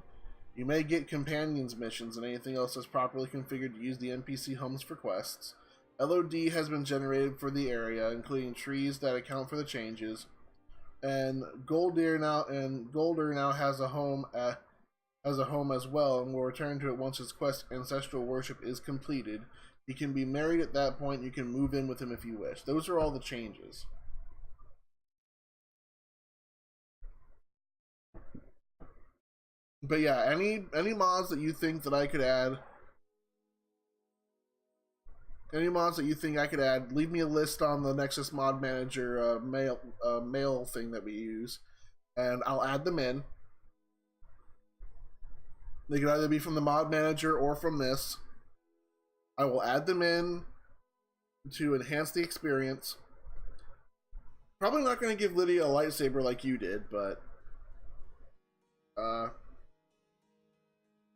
You may get companions missions and anything else that's properly configured to use the NPC homes for quests. LOD has been generated for the area, including trees that account for the changes. And Golder now has a home as well, and will return to it once his quest Ancestral Worship is completed. He can be married at that point. You can move in with him if you wish. Those are all the changes. But yeah, any mods that you think that I could add, leave me a list on the Nexus Mod Manager mail thing that we use, and I'll add them in. They can either be from the mod manager or from this. I will add them in to enhance the experience. Probably not going to give Lydia a lightsaber like you did, but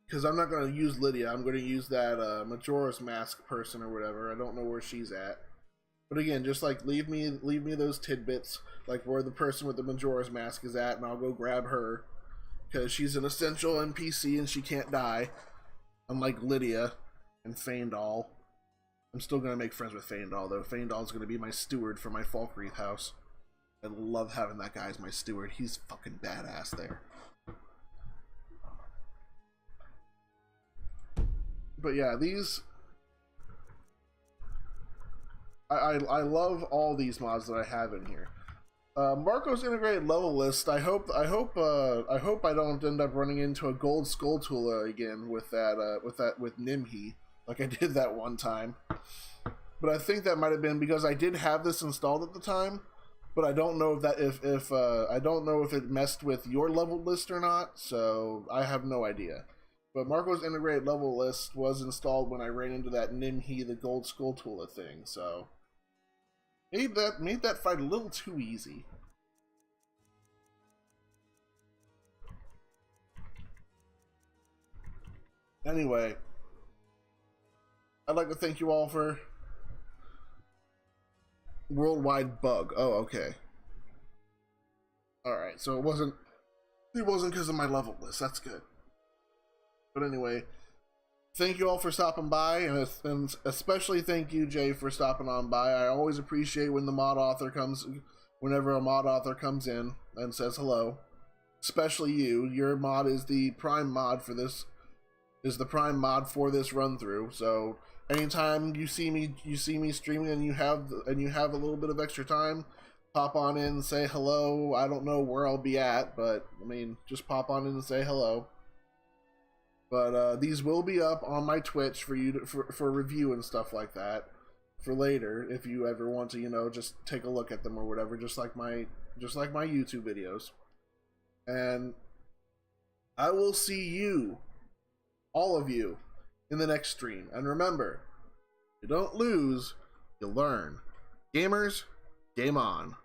because I'm not going to use Lydia, I'm going to use that Majora's Mask person or whatever. I don't know where she's at. But again, just like leave me those tidbits, like where the person with the Majora's Mask is at, and I'll go grab her. Because she's an essential NPC and she can't die. Unlike Lydia and Faendal. I'm still going to make friends with Faendal, though. Faendal's going to be my steward for my Falkreath house. I love having that guy as my steward. He's fucking badass there. But yeah, these... I love all these mods that I have in here. Marco's integrated level list. I hope I don't end up running into a gold Skulltula again with Nimhi, like I did that one time. But I think that might have been because I did have this installed at the time, but I don't know if I don't know if it messed with your level list or not. So I have no idea. But Marco's integrated level list was installed when I ran into that Nimhi, the gold Skulltula thing. So. Made that fight a little too easy. Anyway, I'd like to thank you all for worldwide bug. Oh, okay. Alright, so it wasn't because of my level list. That's good. But anyway, thank you all for stopping by, and especially thank you, Jay, for stopping on by. I always appreciate when whenever a mod author comes in and says hello. Especially you. Your mod is the prime mod for this is the prime mod for this run through. So anytime you see me streaming and you have a little bit of extra time, pop on in and say hello. I don't know where I'll be at, but I mean, just pop on in and say hello. But these will be up on my Twitch for you to, for review and stuff like that for later, if you ever want to, you know, just take a look at them or whatever, just like my YouTube videos. And I will see you, all of you, in the next stream. And remember, you don't lose, you learn. Gamers, game on.